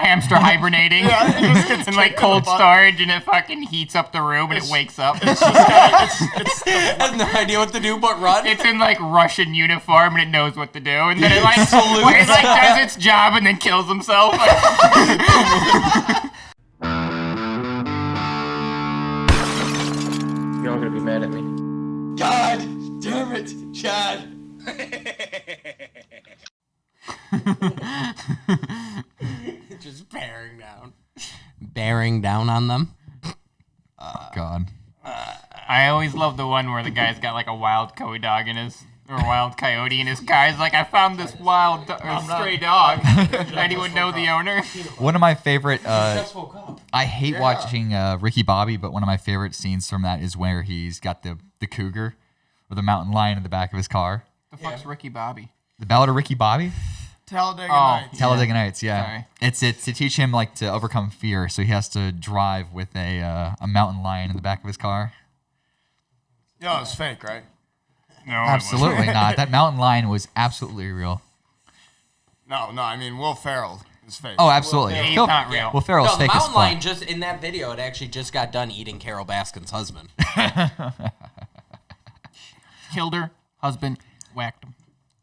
a hamster hibernating It's in like cold storage, and it fucking heats up the room, and it wakes up. It has no idea what to do but run. It's in like Russian uniform, and it knows what to do, and then it like does its job, and then kills himself. You're all gonna be mad at me. God damn it, Chad. Just bearing down on them. God. I always love the one where the guy's got like a wild dog in his, or a wild coyote in his car. He's like, I found this wild stray dog. Anyone know the owner? One of my favorite. I hate watching Ricky Bobby, but one of my favorite scenes from that is where he's got the cougar or the mountain lion in the back of his car. The fuck's Ricky Bobby? The Ballad of Ricky Bobby? Talladega Nights. Talladega Nights, yeah. Sorry. It's to teach him like to overcome fear, so he has to drive with a mountain lion in the back of his car. Yo, it's fake, right? No, Absolutely not. That mountain lion was absolutely real. No, I mean Will Ferrell is fake. Oh, absolutely. He's not real. Will Ferrell's No, the fake as mountain fuck. lion just in that video, it actually just got done eating Carol Baskin's husband. Killed her husband, whacked him.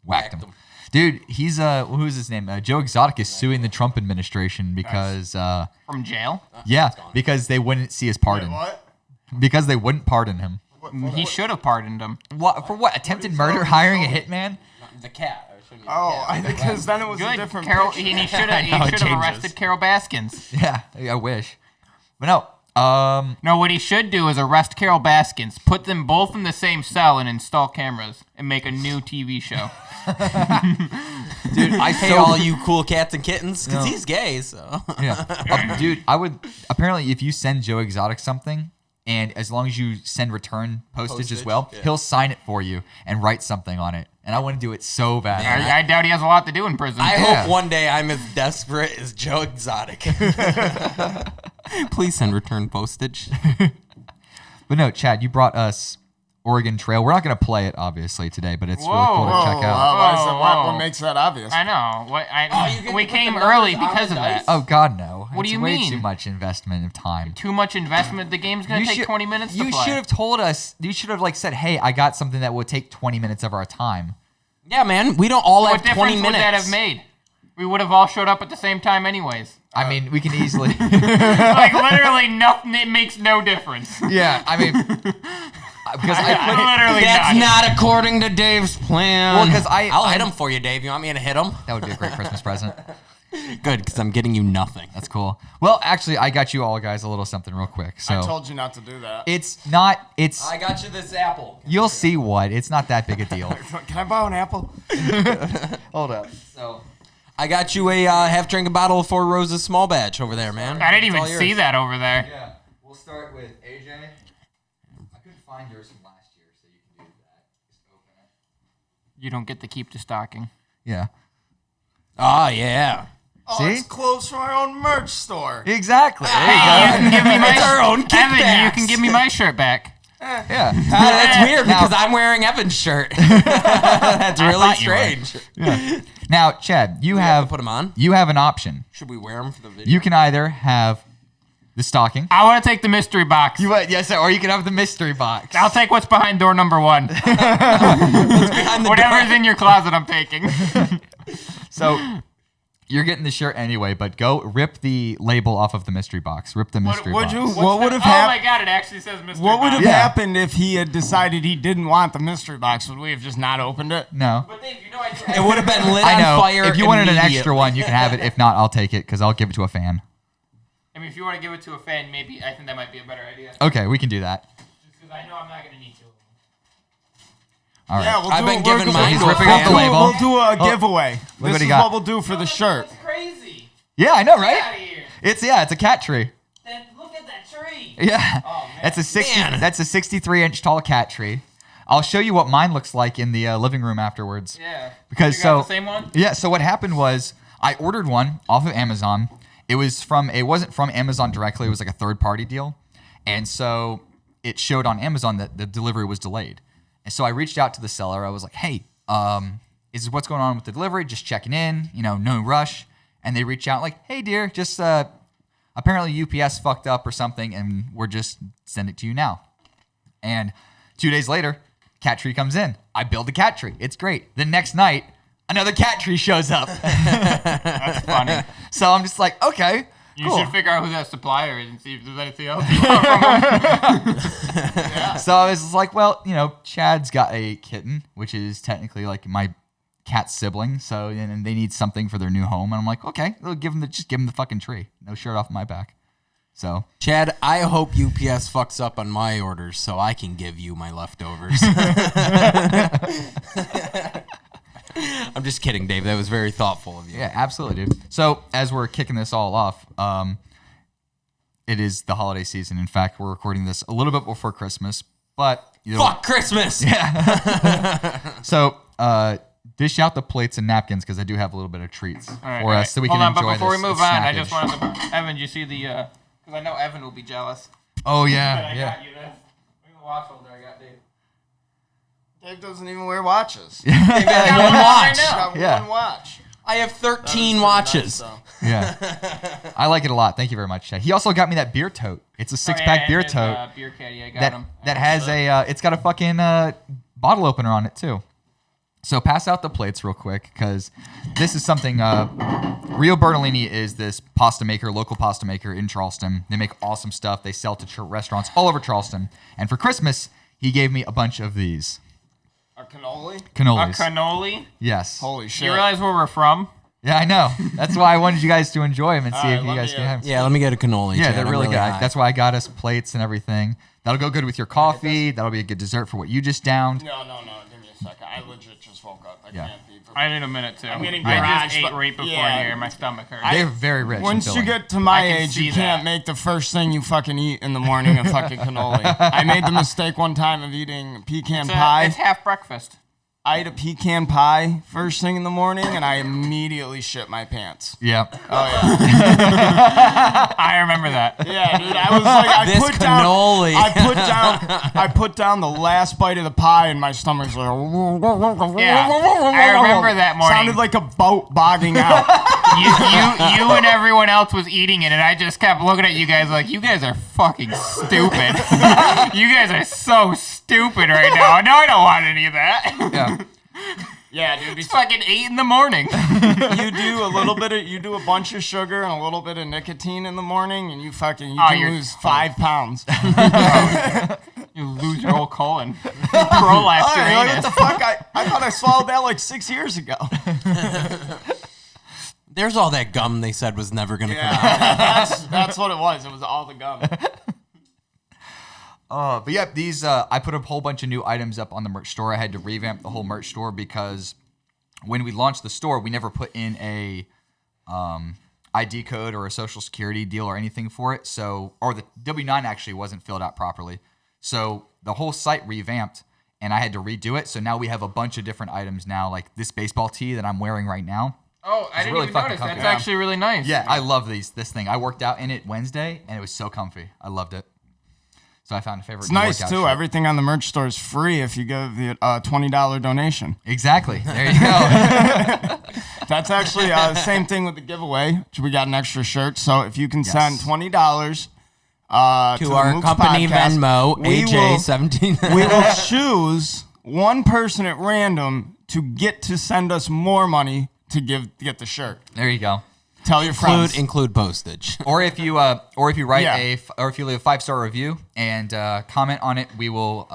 Whacked him. Dude, he's who's his name? Joe Exotic is suing the Trump administration because From jail? because they wouldn't see his pardon. Wait, what? Because they wouldn't pardon him. He should have pardoned him. What for? What attempted murder? Hiring a hitman? The cat. Oh, because then it was a Good. different Carol, picture. and he should I know, it have changes. arrested Carol Baskins. Yeah, I wish. But no. No, what he should do is arrest Carol Baskins, put them both in the same cell, and install cameras, and make a new TV show. Dude, I pay all you cool cats and kittens because he's gay. So Yeah. Dude, I would apparently if you send Joe Exotic something, and as long as you send return postage as well, he'll sign it for you and write something on it. And I want to do it so bad. I doubt he has a lot to do in prison. I hope one day I'm as desperate as Joe Exotic. Please send return postage. But no, Chad, you brought us Oregon Trail. We're not going to play it, obviously, today, but it's really cool to check out. What makes that obvious? I know. We to came put the numbers early on because the of dice? that. Oh, God, no. What do It's you way mean? too much investment of time. Too much investment. The game's going to take 20 minutes to play. You should have told us. You should have said, hey, I got something that would take 20 minutes of our time. Yeah, man. We don't all What have 20 difference minutes. would that have made? We would have all showed up at the same time anyways. I mean, we can easily... Like, literally nothing. It makes no difference. Yeah, I mean... Because I put it... Literally That's not according to Dave's plan. Well, 'cause I'll hit him for you, Dave. You want me to hit him? That would be a great Christmas present. Good, because I'm getting you nothing. That's cool. Well, actually, I got you all guys a little something real quick. So I told you not to do that. it's not... It's... I got you this apple. You'll see what. It's not that big a deal. Can I borrow an apple? Hold up. So, I got you a half-drinking bottle of Four Roses small batch over there, man. I didn't It's even all see yours. that over there. Yeah, we'll start with AJ. I couldn't find yours from last year, so you can do that. Just open it. You don't get to keep the stocking. Yeah. Oh, yeah. Oh, See? it's clothes from our own merch store. Exactly. There you You go. can give me my It's our own Evan, you kickbacks. can give me my shirt back. Yeah. That's weird Now- because I'm wearing Evan's shirt. That's really thought you were. strange. Now, Chad, you have Put them on. you have an option. Should we wear them for the video? You can either have the stocking. I want to take the mystery box. Yes, or you can have the mystery box. I'll take what's behind door number 1. behind the Whatever's door. in your closet, I'm taking. So you're getting the shirt anyway, but go rip the label off of the mystery box. Rip the mystery box. What would have Oh my happened? god, it actually says mystery What would box. have Yeah. happened if he had decided he didn't want the mystery box? Would we have just not opened it? No. But Dave, you know I do It would have been lit I on know. fire. If you wanted an extra immediately. one, you can have it. If not, I'll take it because I'll give it to a fan. I mean, if you want to give it to a fan, maybe I think that might be a better idea. Okay, we can do that. Just because I know I'm not going to need to. All right. Yeah, we'll I've do been we're giving gonna- mine He's to a ripping fan. off the label. We'll do a giveaway. what This he is got. what we'll do for the shirt. That's crazy. Yeah, I know, Get right? out of here. It's a cat tree. Look at that tree. Yeah. Oh, man. That's a 60. Man. That's a 63-inch tall cat tree. I'll show you what mine looks like in the living room afterwards. Yeah. Because you got the same one? Yeah. So what happened was I ordered one off of Amazon. It wasn't from Amazon directly. It was like a third-party deal, and so it showed on Amazon that the delivery was delayed. And so I reached out to the seller. I was like, "Hey, is what's going on with the delivery? Just checking in. No rush." and they reach out like, "Hey, dear, just apparently UPS fucked up or something, and we're just send it to you now." And 2 days later, cat tree comes in. I build the cat tree. It's great. The next night, another cat tree shows up. That's funny. So I'm just like, okay. You cool. should figure out who that supplier is and see if there's anything else you want from him. So I was just like, well, Chad's got a kitten, which is technically like my cat sibling. So and they need something for their new home, and I'm like, okay, just give him the fucking tree. No shirt off my back. So Chad, I hope UPS fucks up on my orders so I can give you my leftovers. I'm just kidding, Dave. That was very thoughtful of you. yeah, absolutely, dude. So as we're kicking this all off, it is the holiday season. In fact, we're recording this a little bit before Christmas, but Fuck Christmas. So dish out the plates and napkins because I do have a little bit of treats for us so we Hold can on, enjoy but before this. we move on, I just wanted to... Evan, you see the... Because I know Evan will be jealous. Oh, But yeah, I yeah. got you this. Look at the watch holder I got, Dave. Dave doesn't even wear watches. One watch. I know. Yeah. One watch. I have 13 watches. Yeah. I like it a lot. Thank you very much, Chad. He also got me that beer tote. It's a six-pack beer tote. Beer caddy, I got him. That has it's got a fucking bottle opener on it, too. So pass out the plates real quick because this is something. Rio Bertolini is this local pasta maker in Charleston. They make awesome stuff. They sell to restaurants all over Charleston. And for Christmas, he gave me a bunch of these. A cannoli? Cannolis. A cannoli? Yes. Holy shit. You realize where we're from? Yeah, I know. That's why I wanted you guys to enjoy them and see if you guys can have them. Yeah, let me get a cannoli. Yeah, Chad. they're I'm really good. high. That's why I got us plates and everything. That'll go good with your coffee. That'll be a good dessert for what you just downed. No. Give me a second. I legit just woke up. I Yeah. can't be. I need a minute, too. I'm getting I garage, just ate but- right before yeah. here. My stomach hurts. They're very rich. Once and you filling. get to my I can age, you see can't that. make the first thing you fucking eat in the morning a fucking cannoli. I made the mistake one time of eating pecan pie. It's half breakfast. I ate a pecan pie first thing in the morning, and I immediately shit my pants. Yeah. Oh yeah, I remember that. yeah, dude. I was like, This cannoli. I put down the last bite of the pie, and my stomach's like. Yeah, I remember that morning. Sounded like a boat bogging out. You and everyone else was eating it, and I just kept looking at you guys like, you guys are fucking stupid. You guys are so stupid right now. No, I don't want any of that. Yeah. Yeah, dude. It's fucking 8 in the morning. You do a bunch of sugar and a little bit of nicotine in the morning, and you can you're- lose 5 pounds. You lose your whole colon. Prolapse your What anus. the fuck? I thought I swallowed that like 6 years ago. There's all that gum they said was never going to come out. Yeah, that's what it was. It was all the gum. But yeah, these I put a whole bunch of new items up on the merch store. I had to revamp the whole merch store because when we launched the store, we never put in a ID code or a social security deal or anything for it. So, or the W-9 actually wasn't filled out properly. So the whole site revamped, and I had to redo it. So now we have a bunch of different items now, like this baseball tee that I'm wearing right now. Oh, I didn't really even fucking notice. comfy. That's actually really nice. Yeah, I love this thing. I worked out in it Wednesday, and it was so comfy. I loved it. So I found a favorite. It's nice workout too. shirt. Everything on the merch store is free if you give the $20 donation. Exactly. There you go. That's actually the same thing with the giveaway. We got an extra shirt, so if you can send $20 to To the our Mooks company podcast, Venmo, we AJ17. we will choose one person at random to get to send us more money to get the shirt. There you go. Tell your friends. Include postage. Or if you write Yeah. or if you leave a 5-star review and comment on it, we will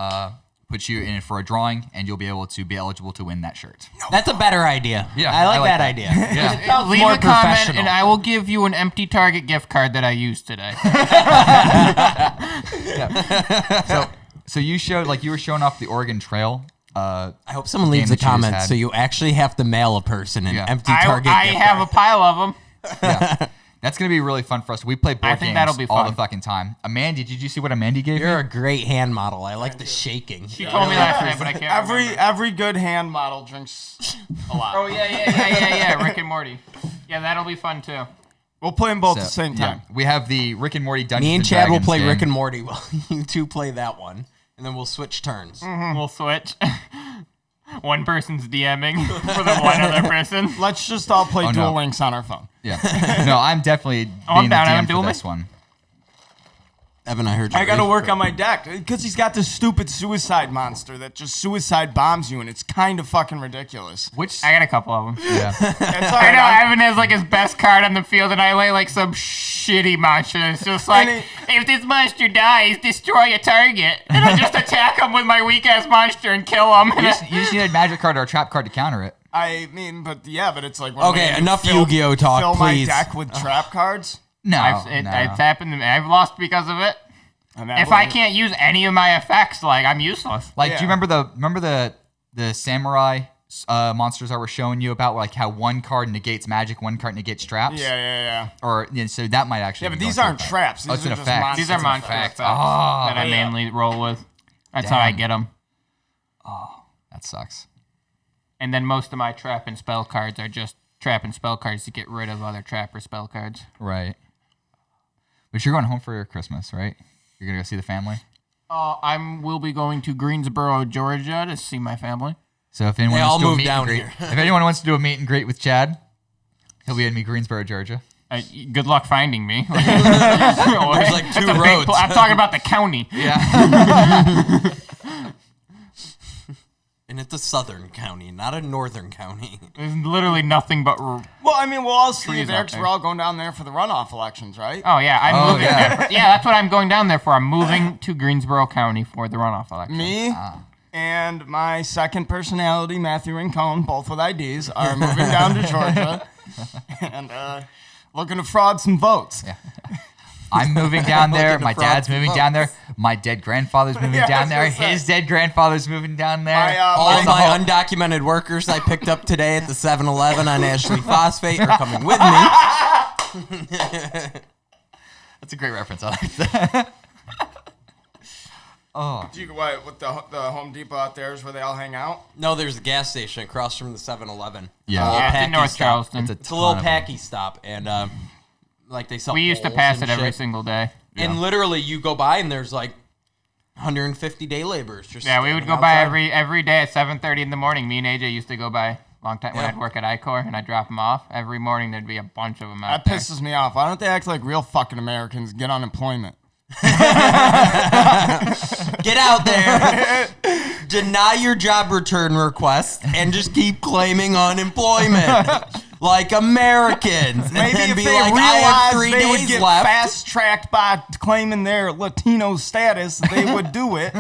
put you in for a drawing, and you'll be able to be eligible to win that shirt. That's a better idea. Yeah, I like I like that that. idea. Yeah. It sounds Leave more a comment, professional. and I will give you an empty Target gift card that I used today. So you were showing off the Oregon Trail. I hope someone leaves a that you just comment had. so you actually have to mail a person an Yeah. empty I Target gift have card. a pile of them. Yeah. That's gonna be really fun for us. We play board I think games that'll be all fun. the fucking time. Amanda, did you see what Amanda gave You're me? a great hand model. I like the shaking. She told me last night, but I can't remember. Every good hand model drinks a lot. Oh, yeah. Rick and Morty. Yeah, that'll be fun, too. We'll play them both So, at the same yeah. time. We have the Rick and Morty Dungeons Me and Chad will Dragons play game. Rick and Morty while you two play that one, and then we'll switch turns. We'll switch. One person's DMing for the one other person. Let's just all play Oh, Duel no. Links on our phone. Yeah. No, I'm definitely I'm being the down. I DM haven't for duel this one. Evan, I heard you. I got to raise- work on my deck because he's got this stupid suicide monster that just suicide bombs you, and it's kind of fucking ridiculous. Which? I got a couple of them. Yeah. It's all I right. know Evan has like his best card on the field, and I lay like some shitty monster. It's just like, And if this monster dies, destroy a target, and I just attack him with my weak ass monster and kill him. You just need a magic card or a trap card to counter it. I mean, but it's like when Okay, we enough fill- Yu-Gi-Oh talk, Fill please. my deck with trap cards. No. It's happened to me. I've lost because of it. And that If I way- can't use any of my effects, like I'm useless. Like, Yeah. do you remember the samurai monsters I were showing you about, like how one card negates magic, one card negates traps? Yeah. Or so that might actually. Yeah, but be these going aren't to effect. traps. These Oh, it's are an just effect. monsters. These are It's an monster effect. effects Oh, that I yeah. mainly roll with. That's how I Damn. get them. That sucks. And then most of my trap and spell cards are just trap and spell cards to get rid of other trap or spell cards. Right. But you're going home for Christmas, right? You're gonna go see the family. Will be going to Greensboro, Georgia to see my family. So if anyone They wants all to do a moved meet and down greet, here. if anyone wants to do a meet and greet with Chad, he'll be in Greensboro, Georgia. Good luck finding me. There's like two roads. I'm talking about the county. Yeah. And it's a southern county, not a northern county. There's literally nothing but. Well, I mean, we'll all see you Trees there out because there. we're all going down there for the runoff elections, right? Oh yeah, I'm Oh, moving yeah. there. Yeah, that's what I'm going down there for. I'm moving to Greensboro County for the runoff election. Me and my second personality, Matthew Rincon, both with IDs, are moving down to Georgia and looking to fraud some votes. Yeah. I'm moving down there. Looking to My fraud dad's some moving votes. down there. My dead grandfather's moving Yeah, I down was there. gonna say. His dead grandfather's moving down there. All My- of my undocumented workers I picked up today at the 7-Eleven on Ashley Phosphate are coming with me. That's a great reference. I like that. Do you what with the Home Depot out there is where they all hang out? No, there's a gas station across from the 7-Eleven. Yeah. Yeah, it's in Packy North stop. Charleston. It's a little ton of packy stop, and like they sell. We used to bowls pass and it every shit. single day. And literally, you go by and there's like 150 day laborers. Just Yeah, we would standing go by outside. every day at 7:30 in the morning. Me and AJ used to go by long time when Yeah. I'd work at ICOR and I'd drop them off. Every morning there'd be a bunch of them That out there. pisses me off. Why don't they act like real fucking Americans? Get unemployment. Get out there, deny your job return request, and just keep claiming unemployment like Americans. Maybe and if be they like, I have realized 3 they would days get left. fast tracked by claiming their Latino status, they would do it.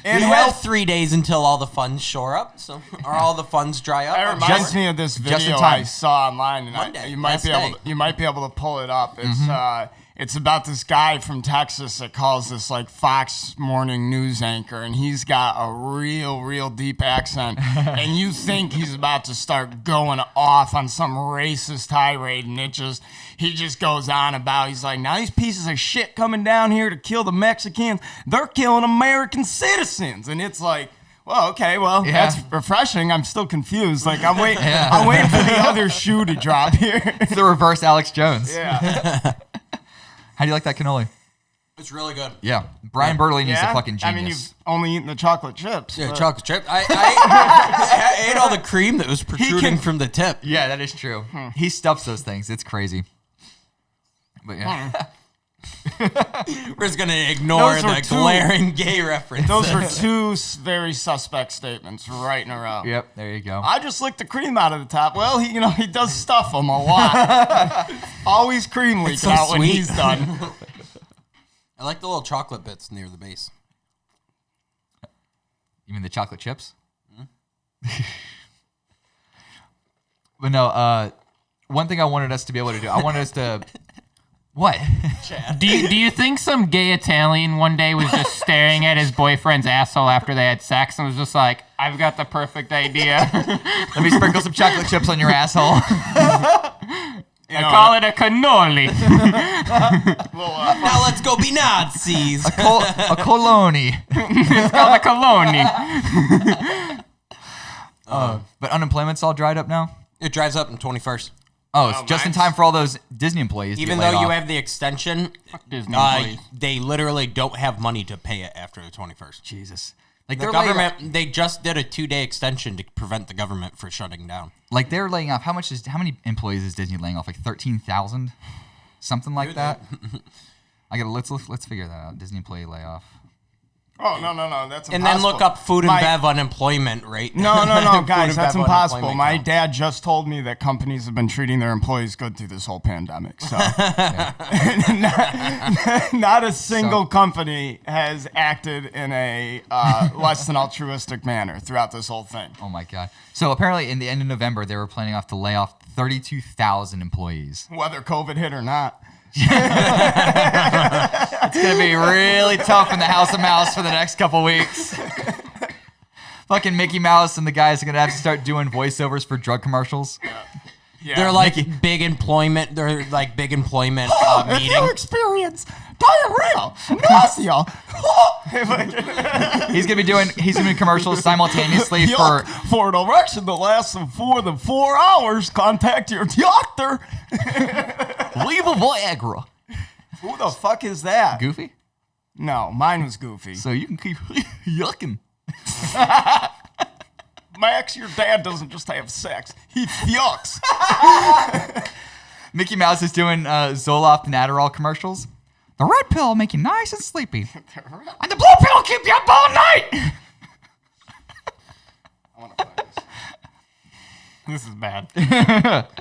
And You help. have 3 days until all the funds shore up, so or all the funds dry up. That I'm reminds sure. me of this just in video time. I saw online, and Monday, you might last be able day. you might be able to pull it up. It's about this guy from Texas that calls this like Fox morning news anchor, and he's got a real deep accent, and you think he's about to start going off on some racist tirade, and he just goes on about, he's like, now these pieces of shit coming down here to kill the Mexicans, they're killing American citizens, and it's like, well, okay, well, Yeah. that's refreshing. I'm still confused. Like, I'm waiting for the other shoe to drop here. It's the reverse Alex Jones. Yeah. How do you like that cannoli? It's really good. Yeah. Brian Burley needs Yeah? a fucking I mean, genius. you've only eaten the chocolate chips. Yeah, but- chocolate chip. I ate all the cream that was protruding from the tip. Yeah, that is true. He stuffs those things. It's crazy. But yeah. We're just gonna ignore Those were the two- glaring gay references. Those were two very suspect statements right in a row. Yep, there you go. I just licked the cream out of the top. Well, he does stuff them a lot. Always cream leaking so out when sweet. he's done. I like the little chocolate bits near the base. You mean the chocolate chips? But no, one thing I wanted us to be able to do, I wanted us to... What? Do you think some gay Italian one day was just staring at his boyfriend's asshole after they had sex and was just like, I've got the perfect idea. Let me sprinkle some chocolate chips on your asshole. I call it a cannoli. Now let's go be Nazis. A coloni. It's called a cannoli. But unemployment's all dried up now? It drives up in 21st. Oh, it's just in time for all those Disney employees to Even get laid though you off. have the extension, Disney employees. they literally don't have money to pay it after the 21st. Jesus. Like The they're laying off, government, they just did a 2-day extension to prevent the government from shutting down. like they're laying off. How many employees is Disney laying off? Like 13,000, something like that. Let's figure that out. Disney employee layoff. Oh, no. That's impossible. And then look up food and bev unemployment rate. No, Food guys, and that's bev impossible. unemployment My count. dad just told me that companies have been treating their employees good through this whole pandemic. So, not a single company has acted in a less than altruistic manner throughout this whole thing. Oh my god. So apparently, in the end of November, they were planning to lay off 32,000 employees. Whether COVID hit or not. It's gonna be really tough in the House of Mouse for the next couple weeks. Fucking Mickey Mouse and the guys are gonna have to start doing voiceovers for drug commercials. Yeah. They're like big employment. They're like big employment If you meeting. experience diarrhea, nausea, He's gonna be doing commercials simultaneously for for an erection that lasts more than 4 hours, contact your doctor. leave a Viagra. Who the fuck is that? Goofy? No, mine was Goofy. So you can keep yucking. Max, your dad doesn't just have sex; he fucks. Mickey Mouse is doing Zoloft and Adderall commercials. The red pill will make you nice and sleepy. And the blue pill will keep you up all night. I want to play this. This is bad.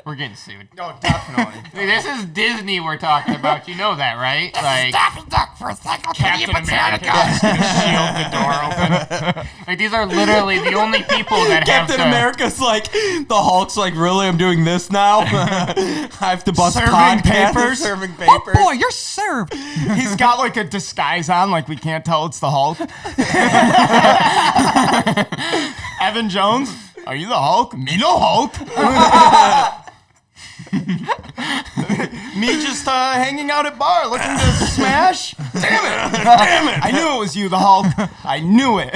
We're getting sued. No, definitely. Hey, this is Disney we're talking about. You know that, right? Like Captain America just gonna shield the door open. Like these are literally the only people that Captain have to. America's like, the Hulk's like, really? I'm doing this now? I have to bust Serving podcasts, papers? Serving Oh papers. boy, you're served. He's got like a disguise on, like we can't tell it's the Hulk. Evan Jones, are you the Hulk? Me no Hulk. Me just hanging out at bar looking to smash. Damn it! I knew it was you, the Hulk. I knew it.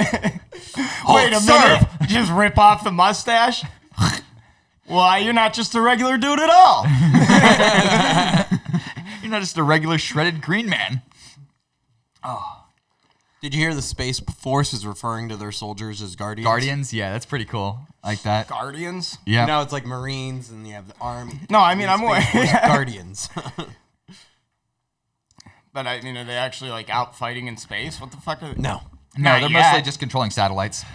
Wait a minute. Just rip off the mustache. Why, you're not just a regular dude at all. You're not just a regular shredded green man. Did you hear the Space Force is referring to their soldiers as guardians? Guardians, yeah, that's pretty cool. I like that. Guardians? Yeah. You know, it's like Marines and you have the Army. No, I mean, I'm aware. Space Force Guardians. But I mean, are they actually like out fighting in space? What the fuck are they? No. No, Not they're yet. mostly just controlling satellites.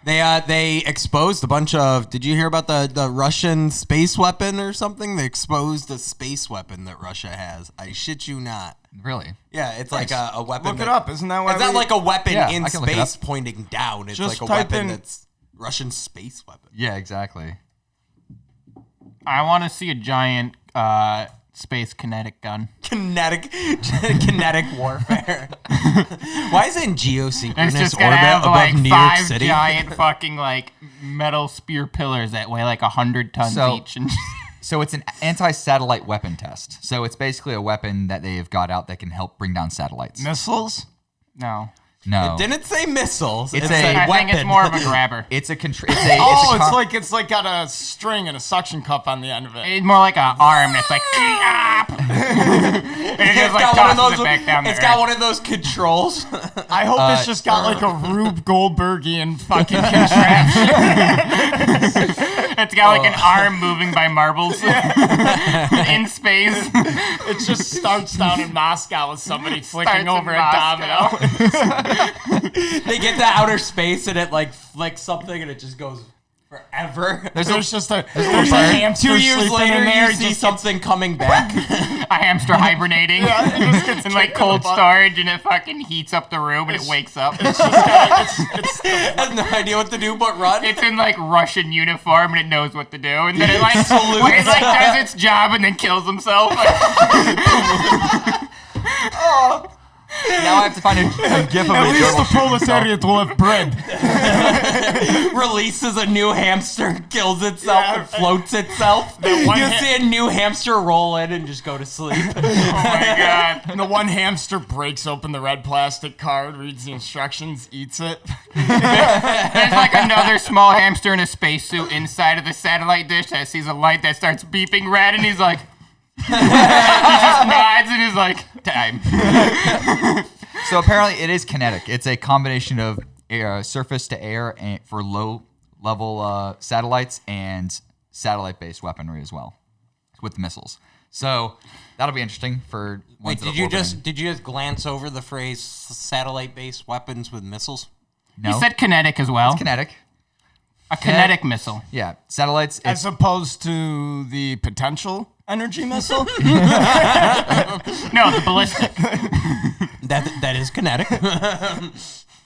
They exposed a bunch of. Did you hear about the Russian space weapon or something? They exposed a space weapon that Russia has. I shit you not. Really? Yeah, it's like a weapon. Look it up. Isn't that why It's not like a weapon Yeah, in I can look it space up. pointing down. It's Just like a type weapon in- that's Russian space weapon. Yeah, exactly. I want to see a giant space kinetic gun. Kinetic warfare. Why is it in It's geosynchronous just orbit gonna have above like New York 5 City? giant fucking like metal spear pillars that weigh like 100 tons So- each. And So it's an anti-satellite weapon test. So it's basically a weapon that they have got out that can help bring down satellites. Missiles? no, No. It didn't say missiles. It's It a- said I weapon. think it's more of a grabber. It's a Oh, it's like got a string and a suction cup on the end of it. It's more like an arm that's like up. And it just like tosses it back down It's there. got one of those controls. I hope it's just got like a Rube Goldbergian fucking contraption. It's got like an arm moving by marbles in space. It just starts down in Moscow with somebody flicking Starts in over a Moscow. domino. They get to outer space and it like flicks something and it just goes forever. There's just a bird. hamster 2 years sleeping later, in there. you It see just something coming back. A hamster hibernating it just gets in like kicked in the cold butt. storage, and it fucking heats up the room, and it wakes up. it's Has no idea what to do but run. It's in like Russian uniform, and it knows what to do, and then it like does its job, and then kills himself. Now I have to find a gif of at a least the gerbil shooting himself. proletariat will have bread. Releases a new hamster, kills itself, Yeah. and floats itself. That one You ha- see a new hamster roll in and just go to sleep. Oh my god! And the one hamster breaks open the red plastic card, reads the instructions, eats it. There's like another small hamster in a spacesuit inside of the satellite dish that sees a light that starts beeping red, and he's like, he just nods and is like, time. So apparently it is kinetic. It's a combination of surface to air for low level satellites and satellite-based weaponry as well with missiles. So that'll be interesting for. Wait, did you just glance over the phrase satellite-based weapons with missiles? No, He said kinetic as well. it's kinetic. A kinetic missile. Yeah, satellites. As opposed to the potential energy missile. No, the ballistic. That is kinetic.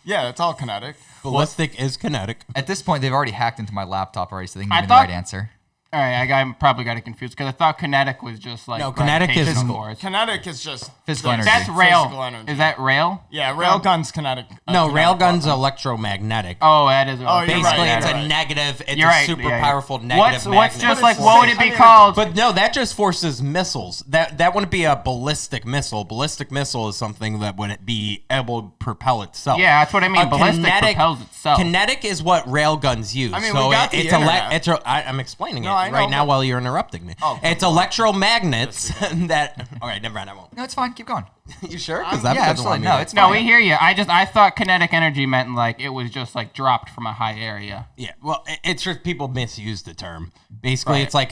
Yeah, it's all kinetic. Ballistic is kinetic. At this point, they've already hacked into my laptop already, so they can give I me the thought- right answer. All right, probably got it confused because I thought kinetic was just like No, kinetic is- gravitational force. Kinetic is just Physical the energy. That's rail. physical energy. Is that rail? Yeah, railgun's kinetic. No, kinetic railgun's weapon. electromagnetic. Oh, that is. Oh, you're Basically, right, it's you're a right. negative. It's You're a right. super yeah, yeah. powerful negative What's magnet. just But like it's what would the it be same. called? But no, that just forces missiles. That wouldn't be a ballistic missile. Ballistic missile is something that would be able to propel itself. Yeah, that's what I mean. A Ballistic propels itself. Kinetic is what railguns use. I mean, so we got the it's internet. I'm explaining No, I it know, right now but- while you're interrupting me. Oh, it's electromagnets that. All right, never mind. I won't. No, it's fine. Keep going. You sure? Yeah, absolutely. No, it's No, fine. we hear you. I thought kinetic energy meant like it was just like dropped from a high area. Yeah, well, it's just people misuse the term. Basically, Right. it's like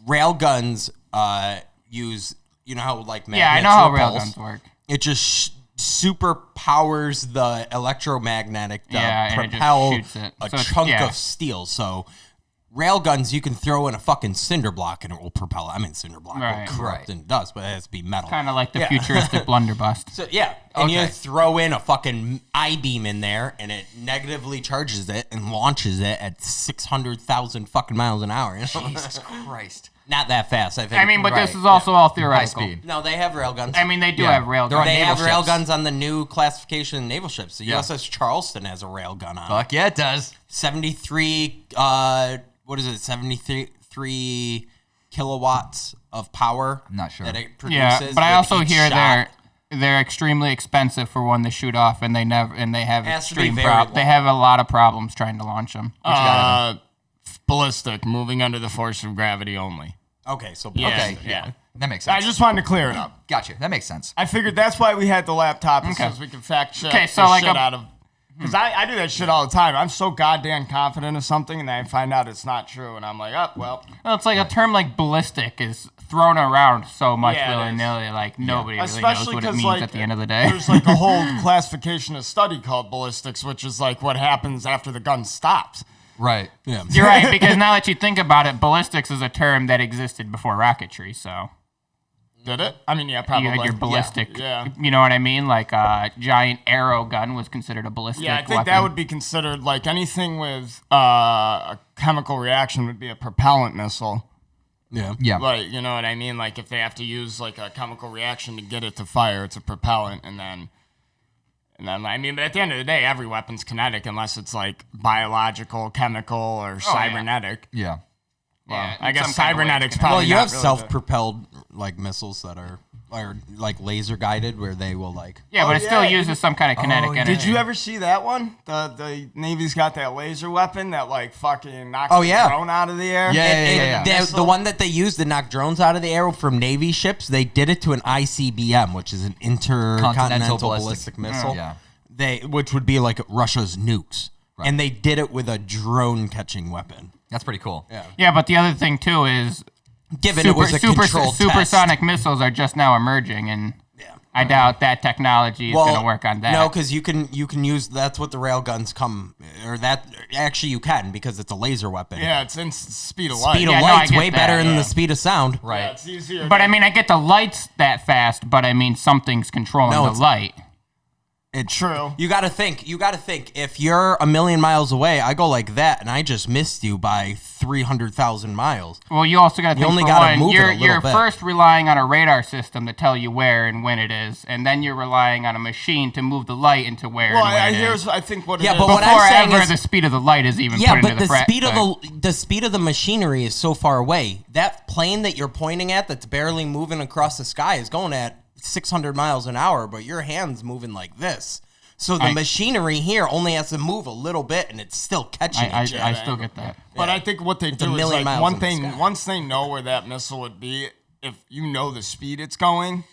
rail guns use, you know how like Yeah, I magnets know how repulse? railguns work. It just super powers the electromagnetic to Yeah, and it just propel shoots it. a So it's- chunk yeah. of steel. So rail guns you can throw in a fucking cinder block and it will propel. I mean, cinder block Right. will corrupt Right. and it does, but it has to be metal. Kind of like the Yeah. futuristic blunderbuss. So yeah, and you Okay. throw in a fucking I-beam in there, and it negatively charges it and launches it at 600,000 fucking miles an hour. Jesus Christ. Not that fast, I think. I mean, but this Right, is also all High theoretical. speed. no, they have railguns. I mean, they do Yeah, have railguns. they're on they naval have ships. railguns on the new classification of naval ships. The Yeah. USS Charleston has a railgun on. Fuck yeah, it does. 73. What is it? 73 kilowatts of power. I'm not sure. That it produces. Yeah, but I with also each hear shot. they're extremely expensive for one to shoot off, and they have Has to be extreme very problems. They long. have a lot of problems trying to launch them. Ballistic, moving under the force of gravity only. Okay, so Yeah, Okay, yeah. That makes I sense. just wanted to clear it up. Gotcha. That makes sense. I figured that's why we had the laptop, is Okay. so we can fact check Okay, so the like shit a- out of. Because I do that shit all the time. I'm so goddamn confident of something, and then I find out it's not true, and I'm like, oh, well. Well, it's like a term like ballistic is thrown around so much Yeah, it willy is. nilly, like nobody really knows Especially what it because, means like, at the end of the day. there's like a whole classification of study called ballistics, which is like what happens after the gun stops. Right. yeah. You're right, because now that you think about it, ballistics is a term that existed before rocketry, so Did it? I mean, yeah, probably. you had your ballistic, Yeah. you know what I mean? Like a giant arrow gun was considered a ballistic Yeah, I think weapon. that would be considered like anything with a chemical reaction would be a propellant missile. Yeah. Yeah. Like, you know what I mean? Like if they have to use like a chemical reaction to get it to fire, it's a propellant, and then I mean, but at the end of the day, every weapon's kinetic unless it's like biological, chemical, or cybernetic. Yeah. Well, Yeah, I in guess some kind of way it's cybernetics kinetic. probably Well, you not have really self-propelled like missiles that are like laser guided, where they will like. Yeah, but Oh, it still yeah. uses some kind of kinetic yeah. energy. Did you ever see that one? The Navy's got that laser weapon that like fucking knocks Oh, the yeah. drone out of the air. Yeah. The one that they used to knock drones out of the air from Navy ships, they did it to an ICBM, which is an intercontinental ballistic missile. Yeah. Which would be like Russia's nukes, Right. and they did it with a drone catching weapon. That's pretty cool. Yeah. Yeah, but the other thing too is Given it was a controlled test. supersonic missiles are just now emerging, and Yeah. I doubt that technology is going to work on that. No, because you can use. That's what the rail guns come, or that actually you can, because it's a laser weapon. Yeah, it's in speed of light. Speed Yeah, of no, I light's get way that, better than yeah. the speed of sound. Right. Yeah, it's easier. But I mean, I get the lights that fast, but I mean something's controlling No, the it's- light. It's True. You got to think. If you're a million miles away, I go like that, and I just missed you by 300,000 miles. Well, you also got to think only for gotta one, move it a you're little bit. first relying on a radar system to tell you where and when it is, and then you're relying on a machine to move the light into where Well, and when I it here's is. I think what Yeah, it is. but what Before I'm saying ever is- the speed of the light is even Yeah, put but into the the speed of the speed of the machinery is so far away. That plane that you're pointing at, that's barely moving across the sky, is going at 600 miles an hour, but your hand's moving like this. So the machinery here only has to move a little bit, and it's still catching I it. still get that. But I think what they a do is million like miles one in the thing. sky. Once they know where that missile would be, if you know the speed it's going,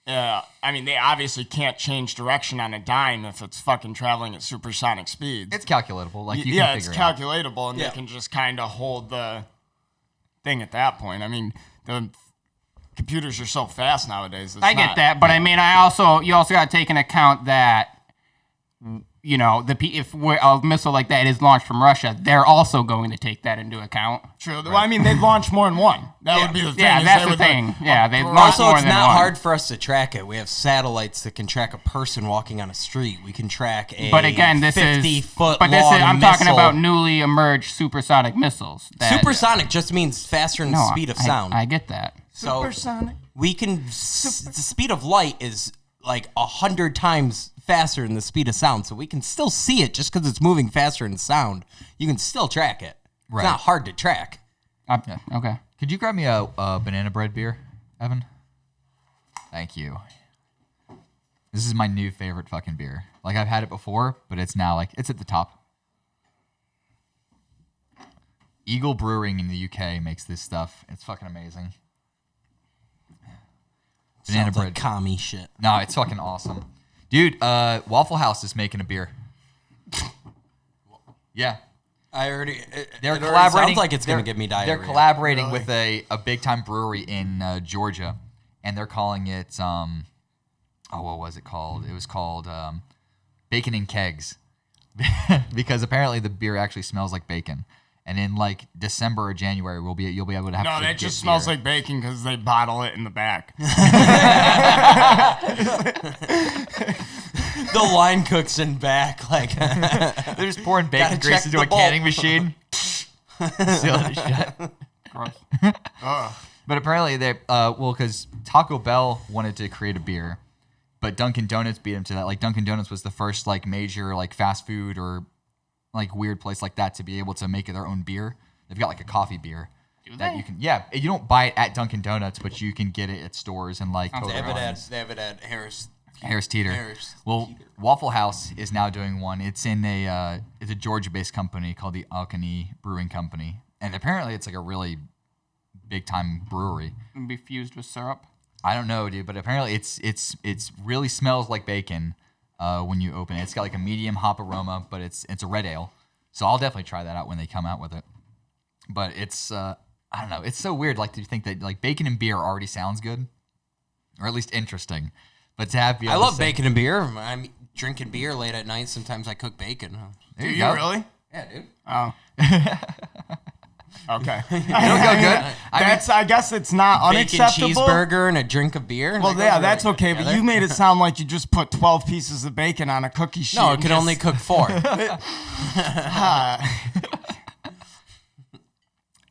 I mean, they obviously can't change direction on a dime if it's fucking traveling at supersonic speeds. It's calculatable. Like you yeah, can it's figure it out. calculatable, and they can just kind of hold the thing at that point. I mean, the computers are so fast nowadays. I get that, but I mean, you also got to take into account that, you know, if a missile like that is launched from Russia, they're also going to take that into account. True. Well, I mean, they'd launch more than one. That would be the thing. Yeah, that's the thing. Yeah, they launch Also, more it's than not one. hard for us to track it. We have satellites that can track a person walking on a street. We can track a But again, 50-foot I'm long talking missile. about newly emerged supersonic missiles. Supersonic just means faster than the speed of sound. I get that. So Supersonic. we can. The speed of light is like 100 times faster than the speed of sound, so we can still see it just because it's moving faster than sound. You can still track it. Right. It's not hard to track. Okay. Could you grab me a banana bread beer, Evan? Thank you. This is my new favorite fucking beer. Like, I've had it before, but it's now, like, it's at the top. Eagle Brewing in the UK makes this stuff. It's fucking amazing. Banana Sounds bread. like commie shit. No, it's fucking awesome. Dude, Waffle House is making a beer. Yeah. I already. They're it already collaborating. sounds like it's going to give me diarrhea. They're collaborating with a big time brewery in Georgia, and they're calling it what was it called? It was called Bacon and Kegs, because apparently the beer actually smells like bacon. And in like December or January, you'll be able to have. No, to that get just smells beer. like bacon because they bottle it in the back. The line cooks in back, like They're just pouring bacon Gotta grease check into the a canning bulb. machine. Seal it shut. Gross. But apparently they, because Taco Bell wanted to create a beer, but Dunkin' Donuts beat them to that. Like Dunkin' Donuts was the first like major like fast food or like weird place like that to be able to make their own beer. They've got like a coffee beer that you can. Yeah, you don't buy it at Dunkin' Donuts, but you can get it at stores and like. they have it Harris at Harris Teeter. Harris Well, Teeter. Waffle House is now doing one. It's in it's a Georgia-based company called the Alkany Brewing Company, and apparently it's like a really big-time brewery. Be fused with syrup. I don't know, dude, but apparently it's really smells like bacon when you open it. It's got like a medium hop aroma, but it's a red ale. So I'll definitely try that out when they come out with it. But it's I don't know, it's so weird like to think that like bacon and beer already sounds good, or at least interesting. But to have I love bacon and beer. I'm drinking beer late at night. Sometimes I cook bacon. There Do you you go. really? Yeah, dude. Oh. Okay. It'll go good. I guess it's not Bacon unacceptable. cheeseburger and a drink of beer. Well, That yeah, goes that's really okay, good but together. you made it sound like you just put 12 pieces of bacon on a cookie sheet. No, it and could just- only cook 4.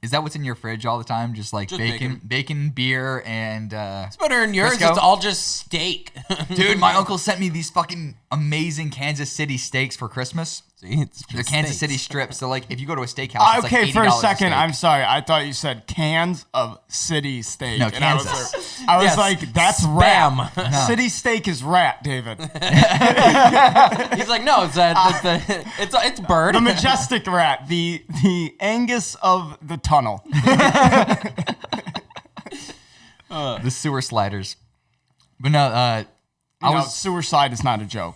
Is that what's in your fridge all the time? Just like Just bacon, beer, and It's better than yours. Crisco? It's all just steak. dude, my uncle sent me these fucking amazing Kansas City steaks for Christmas. See, it's just They're Kansas steaks. City strips. So like, if you go to a steakhouse, it's Okay, like for a $80 second, steak. I'm sorry. I thought you said cans of city steak. No, and Kansas. I was Yes, like, that's Spam. rat. City steak is rat, David. He's like, no, it's bird. The majestic rat, the Angus of the tunnel. The sewer sliders. But no, Sewer slide is not a joke.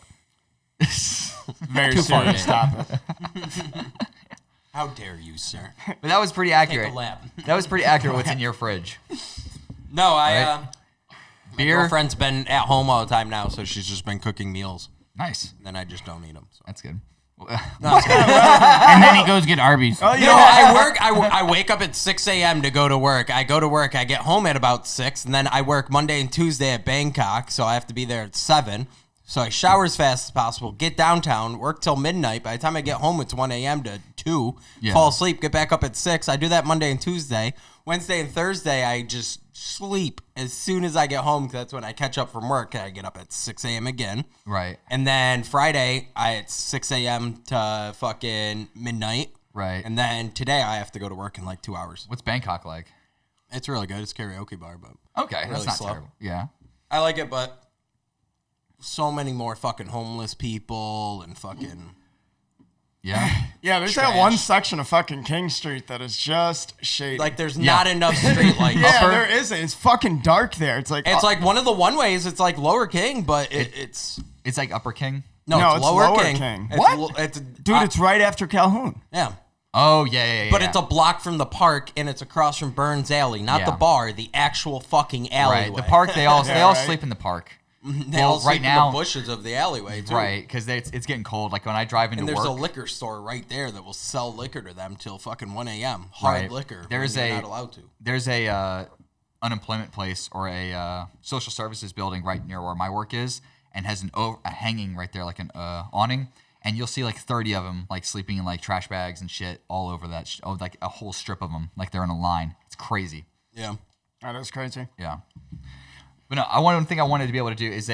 Very Too far, serious Dan. topic. How dare you, sir? but that was pretty Take accurate. a lap. That was pretty accurate. What's in your fridge? No, Right. my Beer. girlfriend's been at home all the time now, so she's just been cooking meals. Nice. And then I just don't eat them. So. That's good. And then he goes get Arby's. Oh, You know, I work. I wake up at 6 a.m. to go to work. I go to work. I get home at about 6, and then I work Monday and Tuesday at Bangkok, so I have to be there at 7. So I shower as fast as possible, get downtown, work till midnight. By the time I get home, it's 1 a.m. to 2. Yeah. Fall asleep, get back up at 6. I do that Monday and Tuesday. Wednesday and Thursday, I just sleep as soon as I get home, because that's when I catch up from work. I get up at 6 a.m. again. Right. And then Friday, it's 6 a.m. to fucking midnight. Right. And then today, I have to go to work in like 2 hours. What's Bangkok like? It's really good. It's a karaoke bar, but Okay, Really that's not slow. terrible. Yeah. I like it, but so many more fucking homeless people and fucking Yeah. Yeah, there's that one section of fucking King Street that is just shady. Like there's not enough street lights. yeah, there isn't. It's fucking dark there. It's like one of the one ways. It's like Lower King, but it's like Upper King. no, it's Lower King. What? It's Dude, it's right after Calhoun. yeah. Oh yeah. But it's a block from the park, and it's across from Burns Alley, not the bar, the actual fucking alleyway. Right. The park. They all sleep in the park. They all sleep in the bushes of the alleyway too. Right, because it's getting cold. Like when I drive into And there's work, a liquor store right there that will sell liquor to them till fucking 1 a.m. Hard liquor. There's you're not allowed to. There's a unemployment place or a social services building right near where my work is, and has a hanging right there like an awning, and you'll see like 30 of them like sleeping in like trash bags and shit all over that. Like a whole strip of them, like they're in a line. It's crazy. Yeah. That is crazy. Yeah. But no, one thing I wanted to be able to do is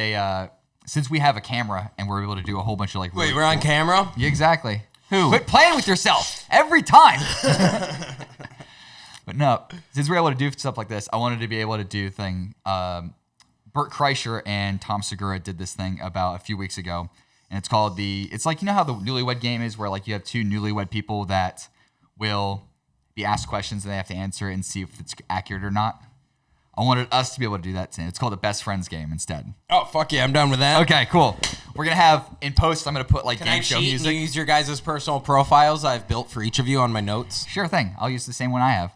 since we have a camera and we're able to do a whole bunch of like. Wait, we're on camera? Yeah, exactly. Who? Quit playing with yourself every time. But no, since we're able to do stuff like this, I wanted to be able to do thing. Bert Kreischer and Tom Segura did this thing about a few weeks ago, and it's called it's like, you know how the Newlywed Game is, where like you have two newlywed people that will be asked questions and they have to answer it and see if it's accurate or not. I wanted us to be able to do that today. It's called a best friends game instead. Oh, fuck yeah, I'm done with that. Okay, cool. We're going to have, in post, I'm going to put like Can game I show cheat music. and use your guys' personal profiles I've built for each of you on my notes? Sure thing. I'll use the same one I have.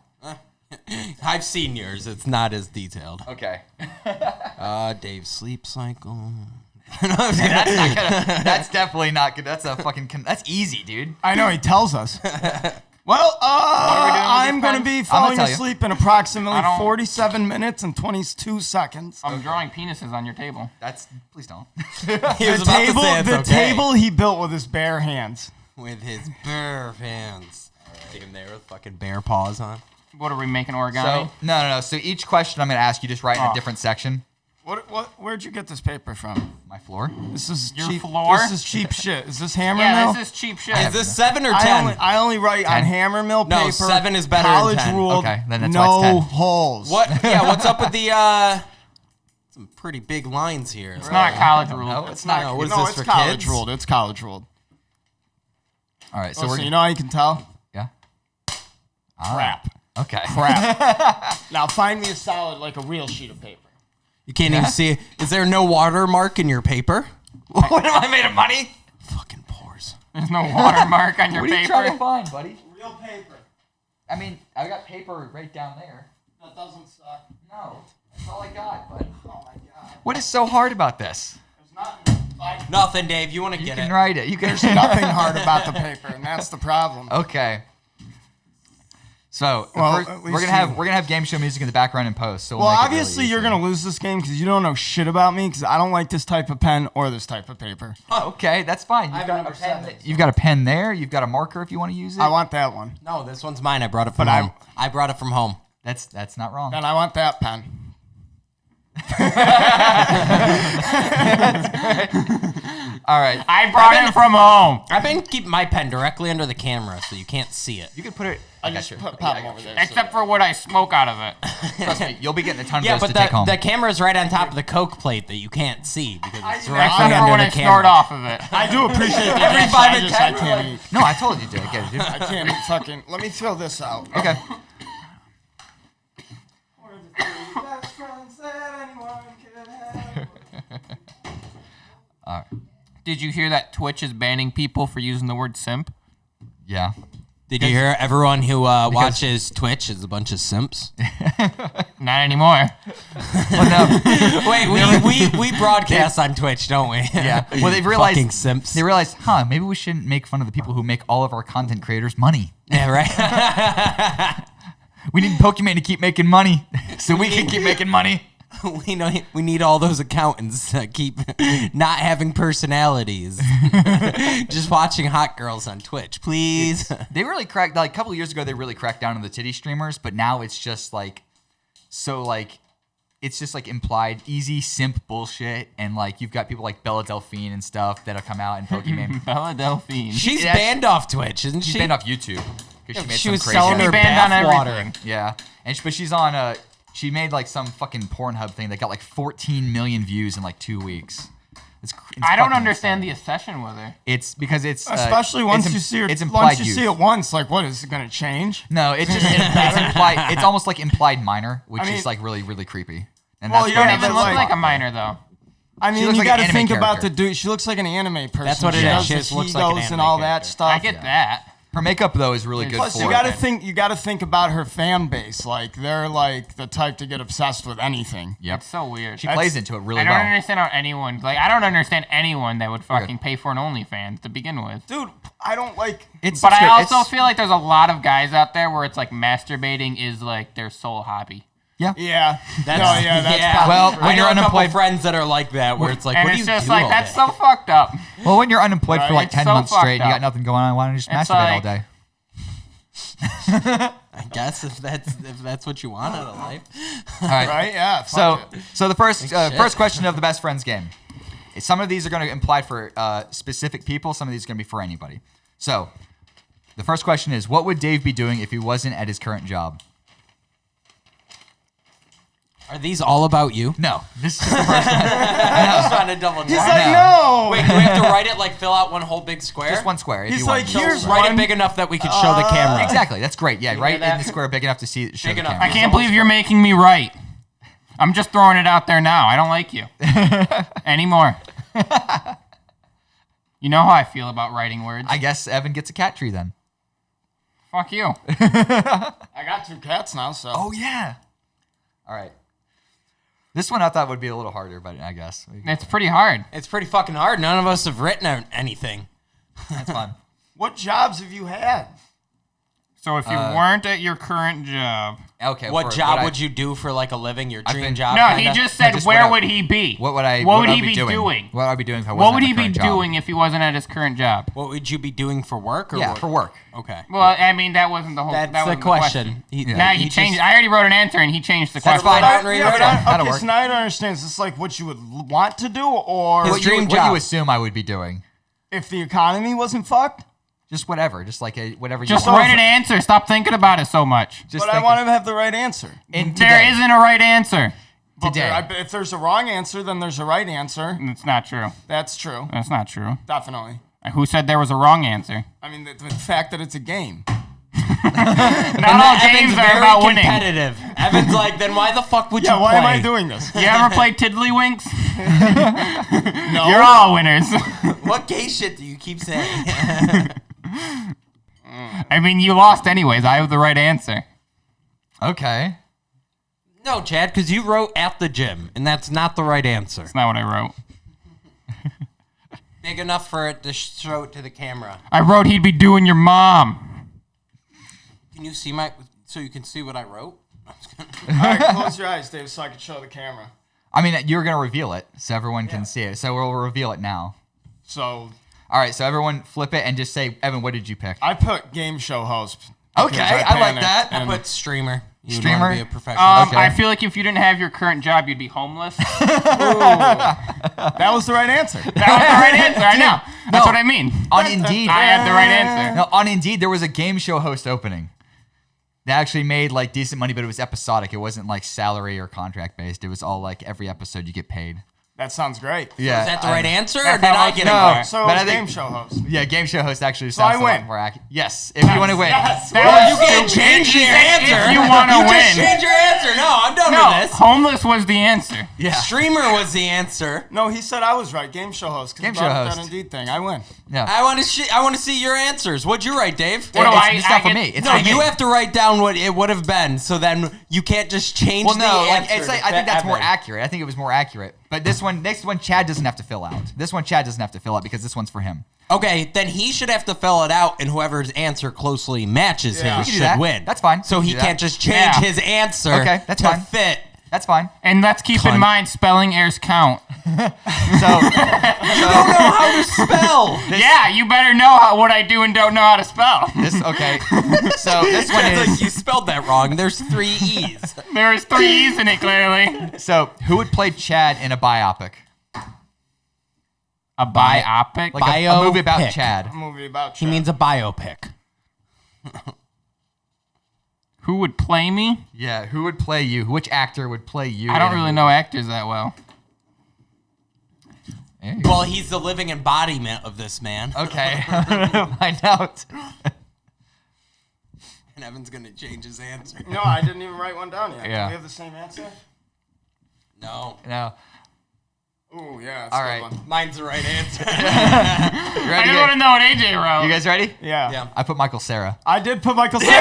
I've seen yours. It's not as detailed. Okay. Dave's sleep cycle. That's definitely not good. That's that's easy, dude. I know, he tells us. Well, I'm going to be falling tell you. asleep in approximately I don't- 47 minutes and 22 seconds. I'm drawing penises on your table. Please don't. He was about to say it's The okay. table he built with his bare hands. With his bare hands. See him there with fucking bare paws on. What are we making origami? So, no. So each question I'm going to ask you, just write in a different section. Where'd you get this paper from? My floor. This is Your cheap. floor? This is cheap shit. Is this Hammer Yeah, Mill? this is cheap shit. Is this 7 or 10? I only write on 10. Hammer Mill No, paper. 7 is better than college 10. ruled. Okay, then that's why it's no 10. holes. What? Yeah, what's up with the, some pretty big lines here. It's not college rule. No, it's not. No, what is No, this it's for college kids? ruled. It's college ruled. All right, so So, we're you know how you can tell? yeah. Crap. Okay. Crap. Now find me a solid, like a real sheet of paper. You can't even see it. Is there no watermark in your paper? What am I made of money? Fucking pores. There's no watermark on your What are you trying to paper. find, buddy? Real paper. I mean, I got paper right down there. That doesn't suck. No, that's all I got, bud. Oh my god. What is so hard about this? There's not. Nothing, Dave. You want to You get can it. write it. You can. Nothing hard about the paper, and that's the problem. Okay. So Well, first, at we're least gonna have game show music in the background and post. So Well, we'll make it obviously really you're easy. gonna lose this game because you don't know shit about me because I don't like this type of pen or this type of paper. Okay, that's fine. You've have got number a pen. 7. You've got a pen there. You've got a marker if you want to use it. I want that one. No, this one's mine. I brought it from But home. I brought it from home. That's not wrong. And I want that pen. All right. I brought it from home. I've been keeping my pen directly under the camera so you can't see it. You could put it. I got you. Pop Yeah, I them got over you. there. Except for what I smoke out of it. Trust me, you'll be getting a ton of Yeah, those but to take home. the camera's right on top of the Coke plate that you can't see because it's Except directly for under when the I camera. snort off of it. I do appreciate the Every attention, 5 I and just 10 I can't eat. No, I told you to get it, dude. I can't eat fucking. Let me throw this out. Okay. All right. Did you hear that Twitch is banning people for using the word simp? Yeah. Did you hear everyone who watches Twitch is a bunch of simps? Not anymore. Wait, we broadcast on Twitch, don't we? Yeah. Well, they've realized. Fucking simps. They realized, maybe we shouldn't make fun of the people who make all of our content creators money. Yeah, right. We need Pokemon to keep making money, so we can keep making money. we need all those accountants to keep not having personalities, just watching hot girls on Twitch, please. They really cracked. Like a couple of years ago, they really cracked down on the titty streamers, but now it's just like, it's just like implied easy simp bullshit, and like you've got people like Bella Delphine and stuff that'll come out in Pokemon. Bella Delphine. She's Yeah, banned off Twitch, isn't She's she? banned off YouTube because she made she some was crazy. selling She's her banned on bathwater. everything. Yeah, but she's on she made like some fucking Pornhub thing that got like 14 million views in like 2 weeks. I don't understand the obsession with her. It's because it's Especially once it's you see her. It's implied Once you youth. see it once, like, what is it going to change? No, it's just it's implied. It's almost like implied minor, which I mean- is like really really creepy. And Well, that's you She what don't Yeah, makes even it but look so like a popular. minor though. I mean, looks you like got an to anime think about character. the dude. She looks like an anime person. That's what it She is. does She the just looks like an Hegos and anime all that character. stuff. I get that. Her makeup though is really good Plus, for you got to it. think. You got to think about her fan base. Like, they're like the type to get obsessed with anything. Yep. It's so weird. She plays into it really I don't well. understand how anyone I don't understand anyone that would fucking pay for an OnlyFans to begin with. Dude, I don't like. It's But I subscri- also feel like there's a lot of guys out there where it's like masturbating is like their sole hobby. Yeah. That's, That's probably Well, true. when I you're know a couple unemployed- friends that are like that, where it's like, And what do it's you just do like all that's day? so fucked up. Well, when you're unemployed for Right. like It's 10 so months straight, fucked you got up. nothing going on. Why don't you just It's masturbate all like- day? I guess if that's what you want out of life. All right. Right? Yeah. So, fuck it. so the first shit. first question of the best friends game. Some of these are going to imply for specific people. Some of these are going to be for anybody. So, the first question is, what would Dave be doing if he wasn't at his current job? Are these all about you? No, this is just the first one. I'm just trying to double check. He's like, know. no. Wait, do we have to write it like fill out one whole big square? Just one square. If He's you like, want. So here's write one. it big enough that we could show the camera. Exactly. That's great. Yeah, right that? in the square, big enough to see show Big the enough. camera. I can't believe you're making me write. I'm just throwing it out there now. I don't like you anymore. You know how I feel about writing words. I guess Evan gets a cat tree then. Fuck you. I got 2 cats now, so. Oh yeah. All right. This one I thought would be a little harder, but I guess It's pretty hard. It's pretty fucking hard. None of us have written anything. that's fun. What jobs have you had? So if you weren't at your current job, Okay. What job would you do for like a living? Your dream been- job? no, kinda? he just said just where what I- would he be? What would I? What would I he be doing? What would I be doing if I wasn't What would at he my be current job? doing if he wasn't at his current job? What would you be doing for work? Or Yeah, work? for work. Okay. Well, I mean that wasn't the whole. That's that the wasn't question. Now he changed. I already wrote an answer and he changed the That's question. fine. I rewrote but it. That'll okay, work. so now I don't understand. Is this like what you would want to do, or His What you, dream what job. you assume I would be doing? if the economy wasn't fucked? Just whatever. Just like whatever. Just you write an answer. Stop thinking about it so much. Just But I want to have the right answer. in There today. isn't a right answer. But Today. if there's a wrong answer, then there's a right answer. It's not true. That's true. That's not true. Definitely. Who said there was a wrong answer? I mean, the fact that it's a game. Not all games are about winning. competitive. Evan's like, then why the fuck would Yeah, you why play? am I doing this? You ever play Tiddlywinks? No. You're all winners. What gay shit do you keep saying? I mean, you lost anyways. I have the right answer. Okay. No, Chad, because you wrote at the gym, and that's not the right answer. That's not what I wrote. Big enough for it to show it to the camera. I wrote he'd be doing your mom. Can you see so you can see what I wrote? All right, close your eyes, Dave, so I can show the camera. I mean, you're gonna reveal it so everyone can see it. So we'll reveal it now. So All right. So everyone flip it and just say, Evan, what did you pick? I put game show host. Okay, because I like panicked that. I and- put streamer. You would Streamer? wanna be a professional. Okay. I feel like if you didn't have your current job, you'd be homeless. That was the right answer. That was the right answer. I know. That's what I mean. On Indeed. I had the right answer. No, on Indeed, there was a game show host opening. They actually made like decent money, but it was episodic. It wasn't like salary or contract based. It was all like every episode you get paid. That sounds great. Yeah. Is that the right answer, or That's did how I I get it feel. wrong? So But I it's think- game show host. Yeah, game show host actually I sounds a lot win. more accurate. Yes, if you want to win. Yes. That You was can't stupid. change your answer. If you want to You just win. change your answer. No, I'm done No, with this. homeless was the answer. Yeah. Streamer was the answer. No, he said I was right. Game show host. 'cause Game he show brought up host. That Indeed thing. I win. Yeah. I want to see your answers. What'd you write, Dave? What do It's not for get- me. It's No, for me. you have to write down what it would have been, so then you can't just change Well, the no, like answer. it's like to I think that's more Evan. accurate. I think it was more accurate. But next one, Chad doesn't have to fill out. This one, Chad doesn't have to fill out because this one's for him. Okay, then he should have to fill it out, and whoever's answer closely matches Yeah. him We can do should that. win. That's fine. So We he can do can't that. just change Yeah. his answer Okay, that's to fine. fit. That's fine. And let's keep in Cunt. mind spelling errors count. So You don't know how to spell. Yeah, you better know what I do and don't know how to spell. this okay. So this one It's like is you spelled that wrong. There's 3 E's. There's 3 E's in it, clearly. so who would play Chad in a biopic? A biopic? Like a movie about Biopic. Chad. A movie about He Chad. means a biopic. Who would play me? Yeah, who would play you? Which actor would play you? I don't in a really movie? know actors that well. Hey. Well, he's the living embodiment of this man. Okay. Find out. And Evan's going to change his answer. No, I didn't even write one down yet. Yeah. Do we have the same answer? No. No. Ooh, yeah. That's All a good right. one. Mine's the right answer. You I ready? just want to know what AJ wrote. You guys ready? Yeah. Yeah. I put Michael Cera. I did put Michael Cera.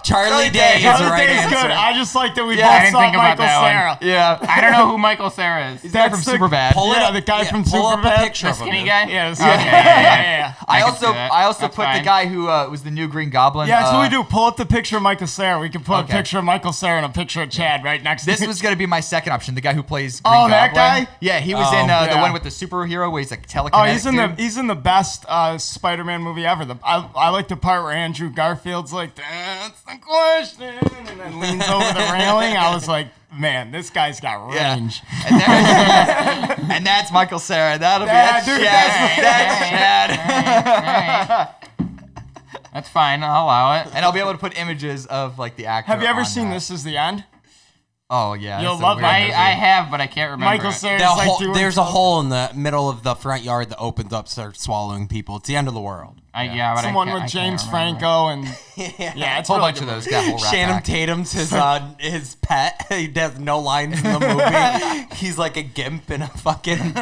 Charlie Day. Charlie Day is the Charlie right Day's answer. good. I just like that we Yeah, I both didn't saw think about Michael that one. Cera. Yeah. I don't know who Michael Cera is. The guy from Superbad. Pull it Yeah, up. the guy from pull up a Superbad. picture The of him. skinny dude. guy? Yes. Okay, yeah. I can see also that. I also That's put the fine. guy who was the new Green Goblin. Yeah, that's what we do. Pull up the picture of Michael Cera. We can put Okay. a picture of Michael Cera and a picture of Chad right next to This it. was gonna be my second option. The guy who plays Green Oh, that Goblin. guy? Yeah, he was Oh, in the yeah. one with the superhero where he's like telekinetic. Oh, dude. he's in the best Spider-Man movie ever. I like the part where Andrew Garfield's like, "That's the question," and then leans over the railing. I was like, man, this guy's got Yeah. range. And, and that's Michael Cera. That'll be Yeah, that's dude, Chad. That's Chad. That's fine. I'll allow it. And I'll be able to put images of like the actor. Have you ever on seen that. This Is the End? Oh yeah, You'll that's a love weird it. I movie. have, but I can't remember. Michael it. Cera's That like hole- doing there's a hole in the middle of the front yard that opens up, starts swallowing people. It's the end of the world. Yeah, but someone I can't, with I can't James remember. Franco and yeah, it's a whole really bunch of good. those. That whole Rat Shannon Pack. Tatum's his pet. He has no lines in the movie. He's like a gimp in a fucking.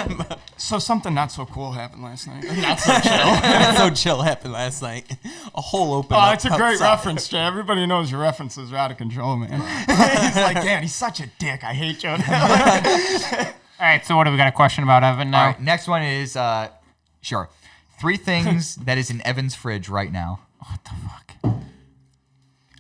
So something not so cool happened last night. Not so chill. Not so chill happened last night. A hole opened up. Oh, it's a great outside. reference, Jay. Everybody knows your references are out of control, man. He's like, damn, he's such a dick. I hate Joe. All right, so what do we got a question about, Evan? Now? All right, next one is sure. 3 things that is in Evan's fridge right now. What the fuck?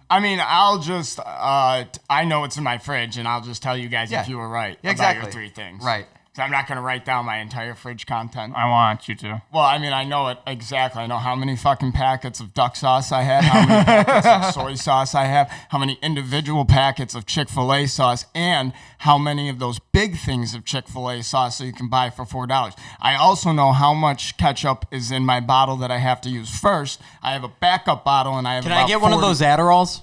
I mean, I'll just, I know it's in my fridge, and I'll just tell you guys Yeah. if you were right Yeah, about exactly. your 3 things. Right. So I'm not going to write down my entire fridge content. I want you to. Well, I mean, I know it exactly. I know how many fucking packets of duck sauce I have, how many packets of soy sauce I have, how many individual packets of Chick-fil-A sauce, and how many of those big things of Chick-fil-A sauce that you can buy for $4. I also know how much ketchup is in my bottle that I have to use first. I have a backup bottle, and I have Can about I get one of 40 those Adderalls?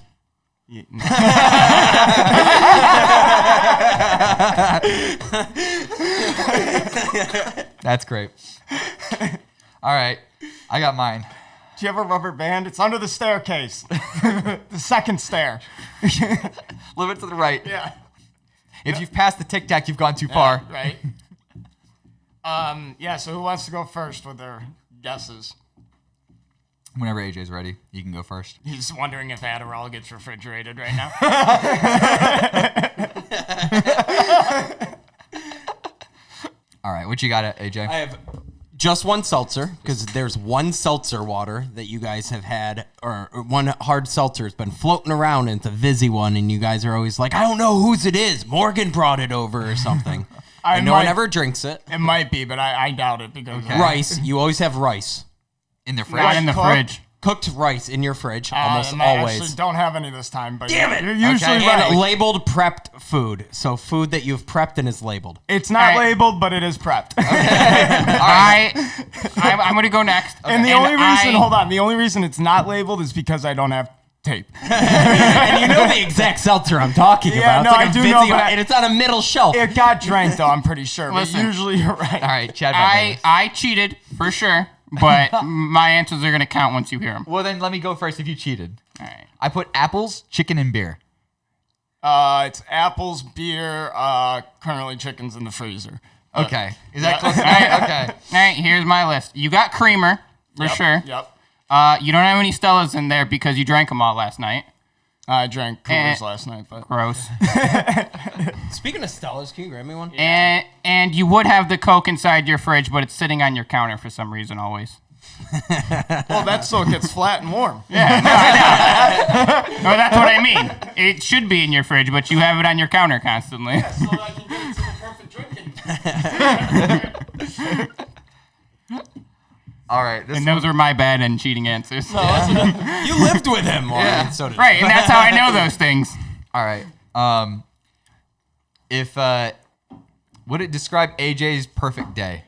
That's great. All right, I got mine. Do you have a rubber band? It's under the staircase. The second stair. A little bit to the right. Yeah. If you've passed the tic tac, you've gone too far. Right. Yeah, so who wants to go first with their guesses? Whenever AJ's ready, you can go first. He's wondering if Adderall gets refrigerated right now. All right, what you got, AJ? I have just one seltzer because there's one seltzer water that you guys have had, or one hard seltzer has been floating around, and it's a Vizzy one, and you guys are always like, I don't know whose it is. Morgan brought it over or something. I And no one might- ever drinks it. It might be, but I doubt it because Rice. You always have rice. In their fridge. Right in the cooked. fridge. Cooked rice in your fridge almost I always. actually don't have any this time, but Damn it! you're usually Okay. right. And labeled prepped food. So food that you've prepped and is labeled. It's not All right. labeled, but it is prepped. I'm going to go next. And the only reason, hold on, the only reason it's not labeled is because I don't have tape. And you know the exact seltzer I'm talking Yeah, about. no, It's like I a do Vizzy know, one, but and it's on a middle shelf. It got drank though, I'm pretty sure. But Listen. usually you're right. All right, Chad. I cheated for sure, but my answers are going to count once you hear them. Well, then let me go first if you cheated. All right. I put apples, chicken, and beer. It's apples, beer, currently chicken's in the freezer. Okay. Is that Yeah. close enough? Okay. All right, here's my list. You got creamer, for Yep, sure. Yep. You don't have any Stellas in there because you drank them all last night. I drank Coors Eh. last night, but Gross. Speaking of Stella's, can you grab me one? And you would have the Coke inside your fridge, but it's sitting on your counter for some reason always. well, that's so it gets flat and warm. Yeah, no, that's what I mean. It should be in your fridge, but you have it on your counter constantly. So I can get it to the perfect drinking. All right. This And those were my bad and cheating answers. You lived with him, Morgan. Yeah. So did Right, and that's how I know those things. All right. If would it describe AJ's perfect day?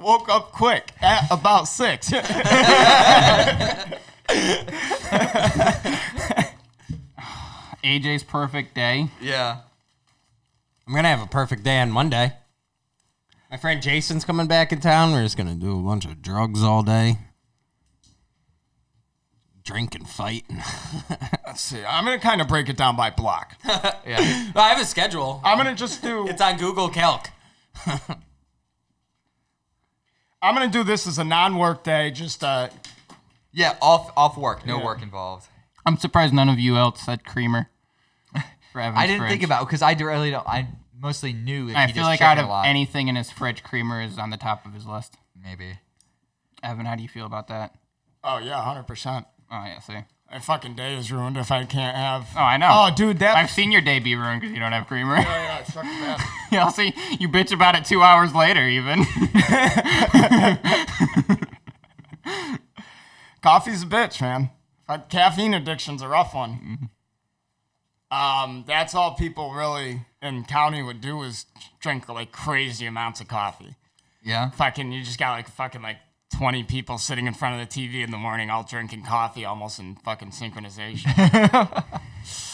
Woke up quick at about 6. AJ's perfect day. Yeah. I'm going to have a perfect day on Monday. My friend Jason's coming back in town. We're just going to do a bunch of drugs all day. Drink and fight. Let's see. I'm going to kind of break it down by block. Yeah. I have a schedule. I'm going to just do... It's on Google Calc. I'm going to do this as a non-work day, just... Yeah, off work. No work involved. I'm surprised none of you else said creamer. For Evan's I didn't fridge. think about it because I really don't. I mostly knew that I he feel just like checked out a of lot. anything in his fridge, creamer is on the top of his list. Maybe. Evan, how do you feel about that? Oh, yeah, 100%. Oh, yeah, see. My fucking day is ruined if I can't have... Oh, I know. Oh, dude, that... I've seen your day be ruined because you don't have creamer. Yeah, it's fucking bad. I'll see you bitch about it 2 hours later, even. Coffee's a bitch, man. Caffeine addiction's a rough one. That's all people really in county would do is drink like crazy amounts of coffee. Yeah. You just got like fucking like 20 people sitting in front of the TV in the morning all drinking coffee almost in fucking synchronization.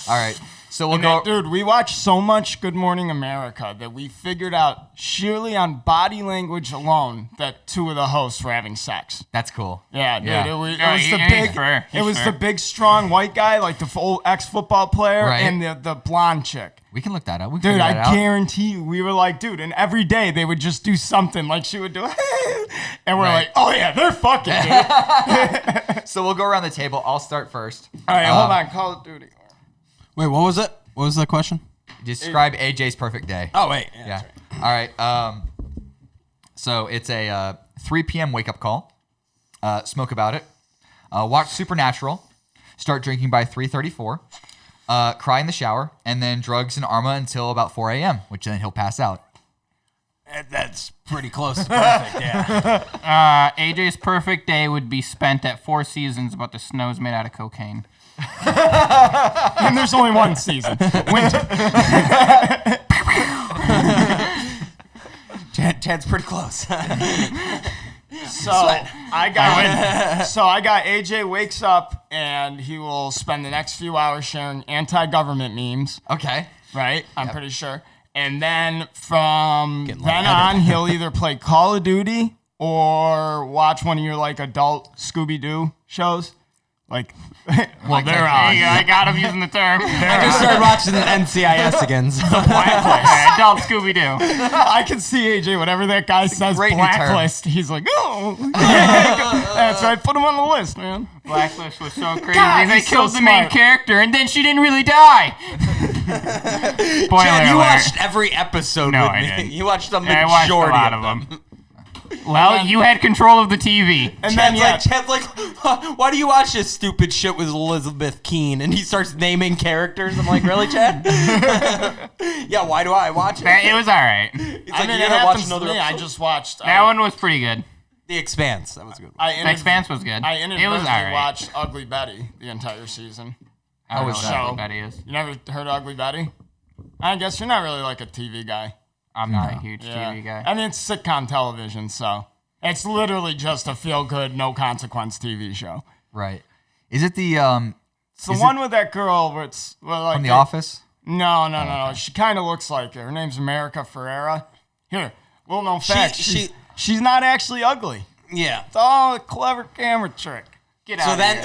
All right. So we'll And go. then, dude, we watched so much Good Morning America that we figured out sheerly on body language alone that 2 of the hosts were having sex. That's cool. Yeah, dude. Yeah. It was he- the he's big. fair. It He's was fair. the big, strong white guy, like the old ex-football player, Right. and the blonde chick. We can look that up. We can Dude, figure I that out. guarantee you, we were like, dude, and every day they would just do something. Like she would do, and we're Right. like, oh yeah, they're fucking, dude. So we'll go around the table. I'll start first. All right, hold on, Call of Duty. Wait, what was it? What was that question? Describe AJ's perfect day. Oh, wait. Yeah. All right. So it's a 3 p.m. wake up call. Smoke about it. Watch Supernatural. Start drinking by 3:34. Cry in the shower, and then drugs and Arma until about 4 a.m., which then he'll pass out. That's pretty close to perfect, yeah. AJ's perfect day would be spent at Four Seasons, but the snow's made out of cocaine. And there's only one season, winter. Chad's pretty close. So I got AJ wakes up and he will spend the next few hours sharing anti-government memes. Okay. Right? I'm pretty sure. And then from Getting then lightheaded. on, he'll either play Call of Duty or watch one of your like adult Scooby-Doo shows. Like, well, they're on. I got him using the term. I just started watching the NCIS again. So. Adult Scooby-Doo. I can see AJ, whatever that guy says, great new term. blacklist. He's like, oh. That's right. Put him on the list, man. Blacklist was so crazy. God, They he's so killed the main smart. character, and then she didn't really die. Spoiler Chad, you alert. watched every episode No, with I me. didn't. You watched the I watched a majority lot of them. Well, you had control of the TV. And then, Chad's like, why do you watch this stupid shit with Elizabeth Keene? And he starts naming characters. I'm like, really, Chad? Yeah, why do I watch it? It was all right. It's I like, mean, you it gotta watch happens to another me. I episode? just watched. That one was pretty good. The Expanse. That was a good. The Expanse was good. I It was inadvertently all right. watched Ugly Betty the entire season. I don't know what show. Ugly Betty is. You never heard of Ugly Betty? I guess you're not really like a TV guy. I'm not a huge TV guy. I mean, it's sitcom television, so it's literally just a feel-good, no-consequence TV show. Right. Is it the It's the one with that girl where it's like from The Office? No. She kind of looks like her. Her name's America Ferrera. Here, little known fact. She's not actually ugly. Yeah. It's all a clever camera trick. Get So out then, of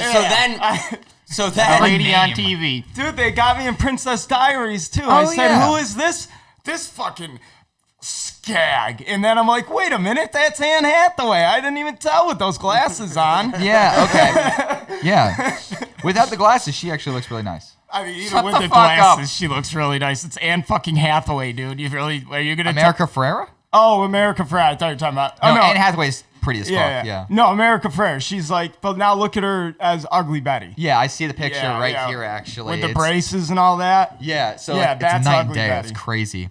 here. so A then, lady on name. TV. Dude, they got me in Princess Diaries too. I said, yeah. who is this? This fucking skag. And then I'm like, wait a minute, that's Anne Hathaway. I didn't even tell with those glasses on. Yeah, okay. Yeah. Without the glasses, she actually looks really nice. I mean, even Shut with the the fuck glasses, up. she looks really nice. It's Anne fucking Hathaway, dude. Are you gonna America Ferrera? Oh, America Ferrera. I thought you were talking about. No, Oh, no. Anne Hathaway's pretty as fuck. Yeah. No, America Ferrera. She's like, but now look at her as Ugly Betty. Yeah, I see the picture Yeah, right yeah. here, actually. With the It's- braces and all that. Yeah, so Yeah, it's that's night and Ugly day. Betty. It's crazy.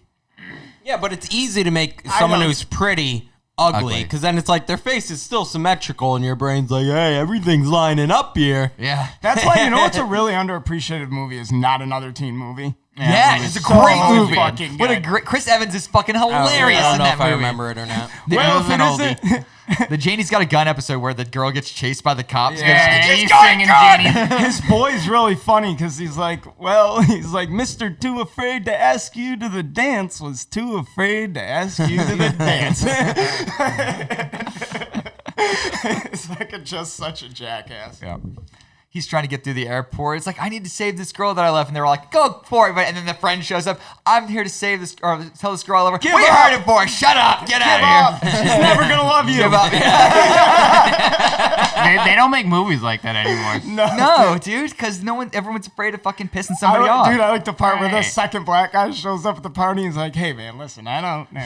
yeah, but it's easy to make someone know. who's pretty ugly Ugly. because then it's like their face is still symmetrical and your brain's like, hey, everything's lining up here. Yeah. That's why, you know what's a really underappreciated movie is Not Another Teen Movie. Yeah, movie's it's a so great movie. fucking What a good. great Chris Evans is fucking hilarious I don't in know that if I movie. remember it or not. Well, was if an it oldie. isn't, The Janie's Got a Gun episode where the girl gets chased by the cops. Yeah, Goes, he's singing Genie. his boy's really funny because he's like, Mr. Too Afraid to Ask You to the Dance was too afraid to ask you to the dance. It's like just such a jackass. Yeah. He's trying to get through the airport. It's like, I need to save this girl that I left. And they're like, go for it. And then the friend shows up. I'm here to save this, or tell this girl I love her. Give What are you up. hurting for? Shut up. Get out of here. She's never gonna love you. Give up. They don't make movies like that anymore. No, dude, because everyone's afraid of fucking pissing somebody off. Dude, I like the part where the Right. second black guy shows up at the party and he's like, hey man, listen, I don't know.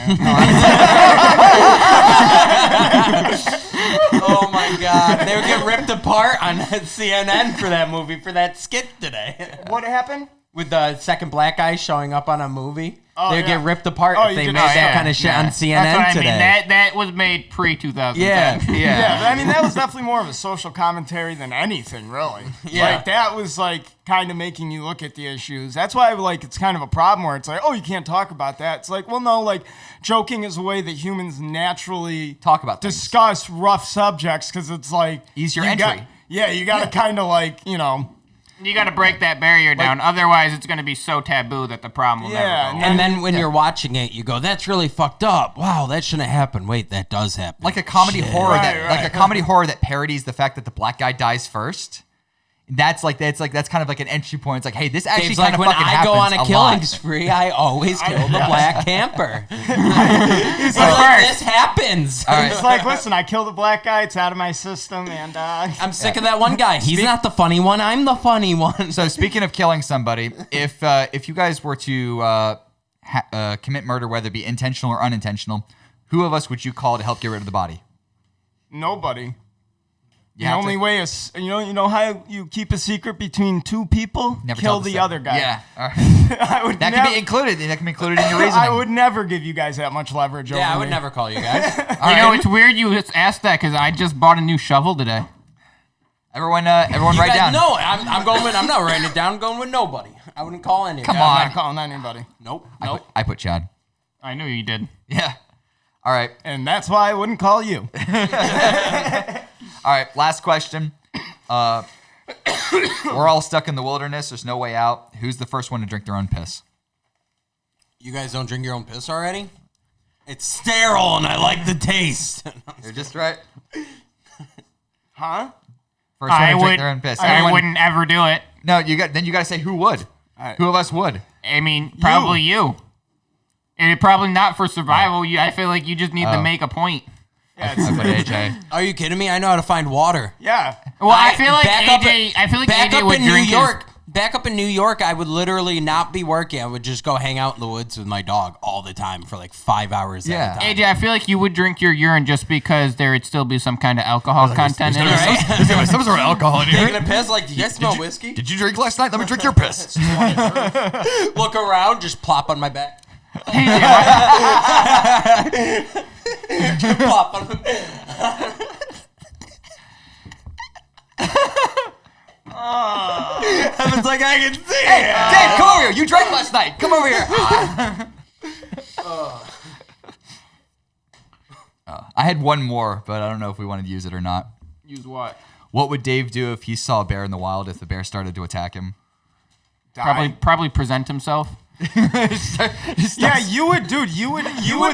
Oh my God, they would get ripped apart on CNN for that movie, for that skit today. What happened? With the second black guy showing up on a movie, Oh, they would yeah. get ripped apart Oh, if you they did- made oh, that yeah. kind of shit on CNN That's what I today. mean. That was made pre-2010. Yeah. Yeah, I mean, that was definitely more of a social commentary than anything, really. Yeah. Like, that was, like, kind of making you look at the issues. That's why, like, it's kind of a problem where it's like, oh, you can't talk about that. It's like, well, no, like, joking is a way that humans naturally Talk about things. discuss rough subjects because it's like... Ease your you entry. got- yeah, you got to kind of, like, you know... You got to break that barrier down. Otherwise, it's going to be so taboo that the problem will Yeah, never go. And then when you're watching it, you go, "That's really fucked up. Wow, that shouldn't happen." Wait, that does happen. Like a comedy horror Right. like a comedy horror that parodies the fact that the black guy dies first. That's kind of like an entry point. It's like, hey, this actually Dave's kind like, of when fucking I go on happens a killing lot. spree, I always kill the black camper. He's like, like, this happens. All right. It's like, listen, I killed a black guy. It's out of my system, and... I'm sick of that one guy. He's not the funny one. I'm the funny one. So speaking of killing somebody, if you guys were to commit murder, whether it be intentional or unintentional, who of us would you call to help get rid of the body? Nobody. You The have only to- way is, you know how you keep a secret between two people? Never Kill tell the secret. other guy. Yeah, all right. I would That never, can be included. That can be included in your reasoning. I would never give you guys that much leverage over Yeah, I would me. never call you guys. You know, it's weird you just asked that because I just bought a new shovel today. Everyone You write guys down. know I'm going with. I'm not writing it down. I'm going with nobody. I wouldn't call any. Come guy. on. I'm not calling anybody. Nope. I put Chad. I knew you did. Yeah. All right. And that's why I wouldn't call you. All right. Last question. We're all stuck in the wilderness. There's no way out. Who's the first one to drink their own piss? You guys don't drink your own piss already? It's sterile and I like the taste. You're just right. Huh? First one I to drink would. their own piss. I Everyone- wouldn't ever do it. No, you got to say who would. right. Who of us would? I mean, probably you. And probably not for survival. I feel like you just need to make a point. Yeah, I put AJ. Are you kidding me? I know how to find water. yeah. Well, I feel like back up- AJ. I feel like Back AJ up would in New drink York. Back up in New York, I would literally not be working. I would just go hang out in the woods with my dog all the time for like 5 hours Yeah. at a time. AJ, I feel like you would drink your urine just because there would still be some kind of alcohol content in it. There's some sort of alcohol in Taking a piss, like, do you guys smell whiskey? Did you drink last night? Let me drink your piss. Look around, just plop on my back. Plop on my back. It's like I can see it. Dave, come over here. You drank last night. Come over here. I had one more, but I don't know if we wanted to use it or not. Use what? What would Dave do if he saw a bear in the wild if the bear started to attack him? Probably present himself. Yeah, you would, dude. You would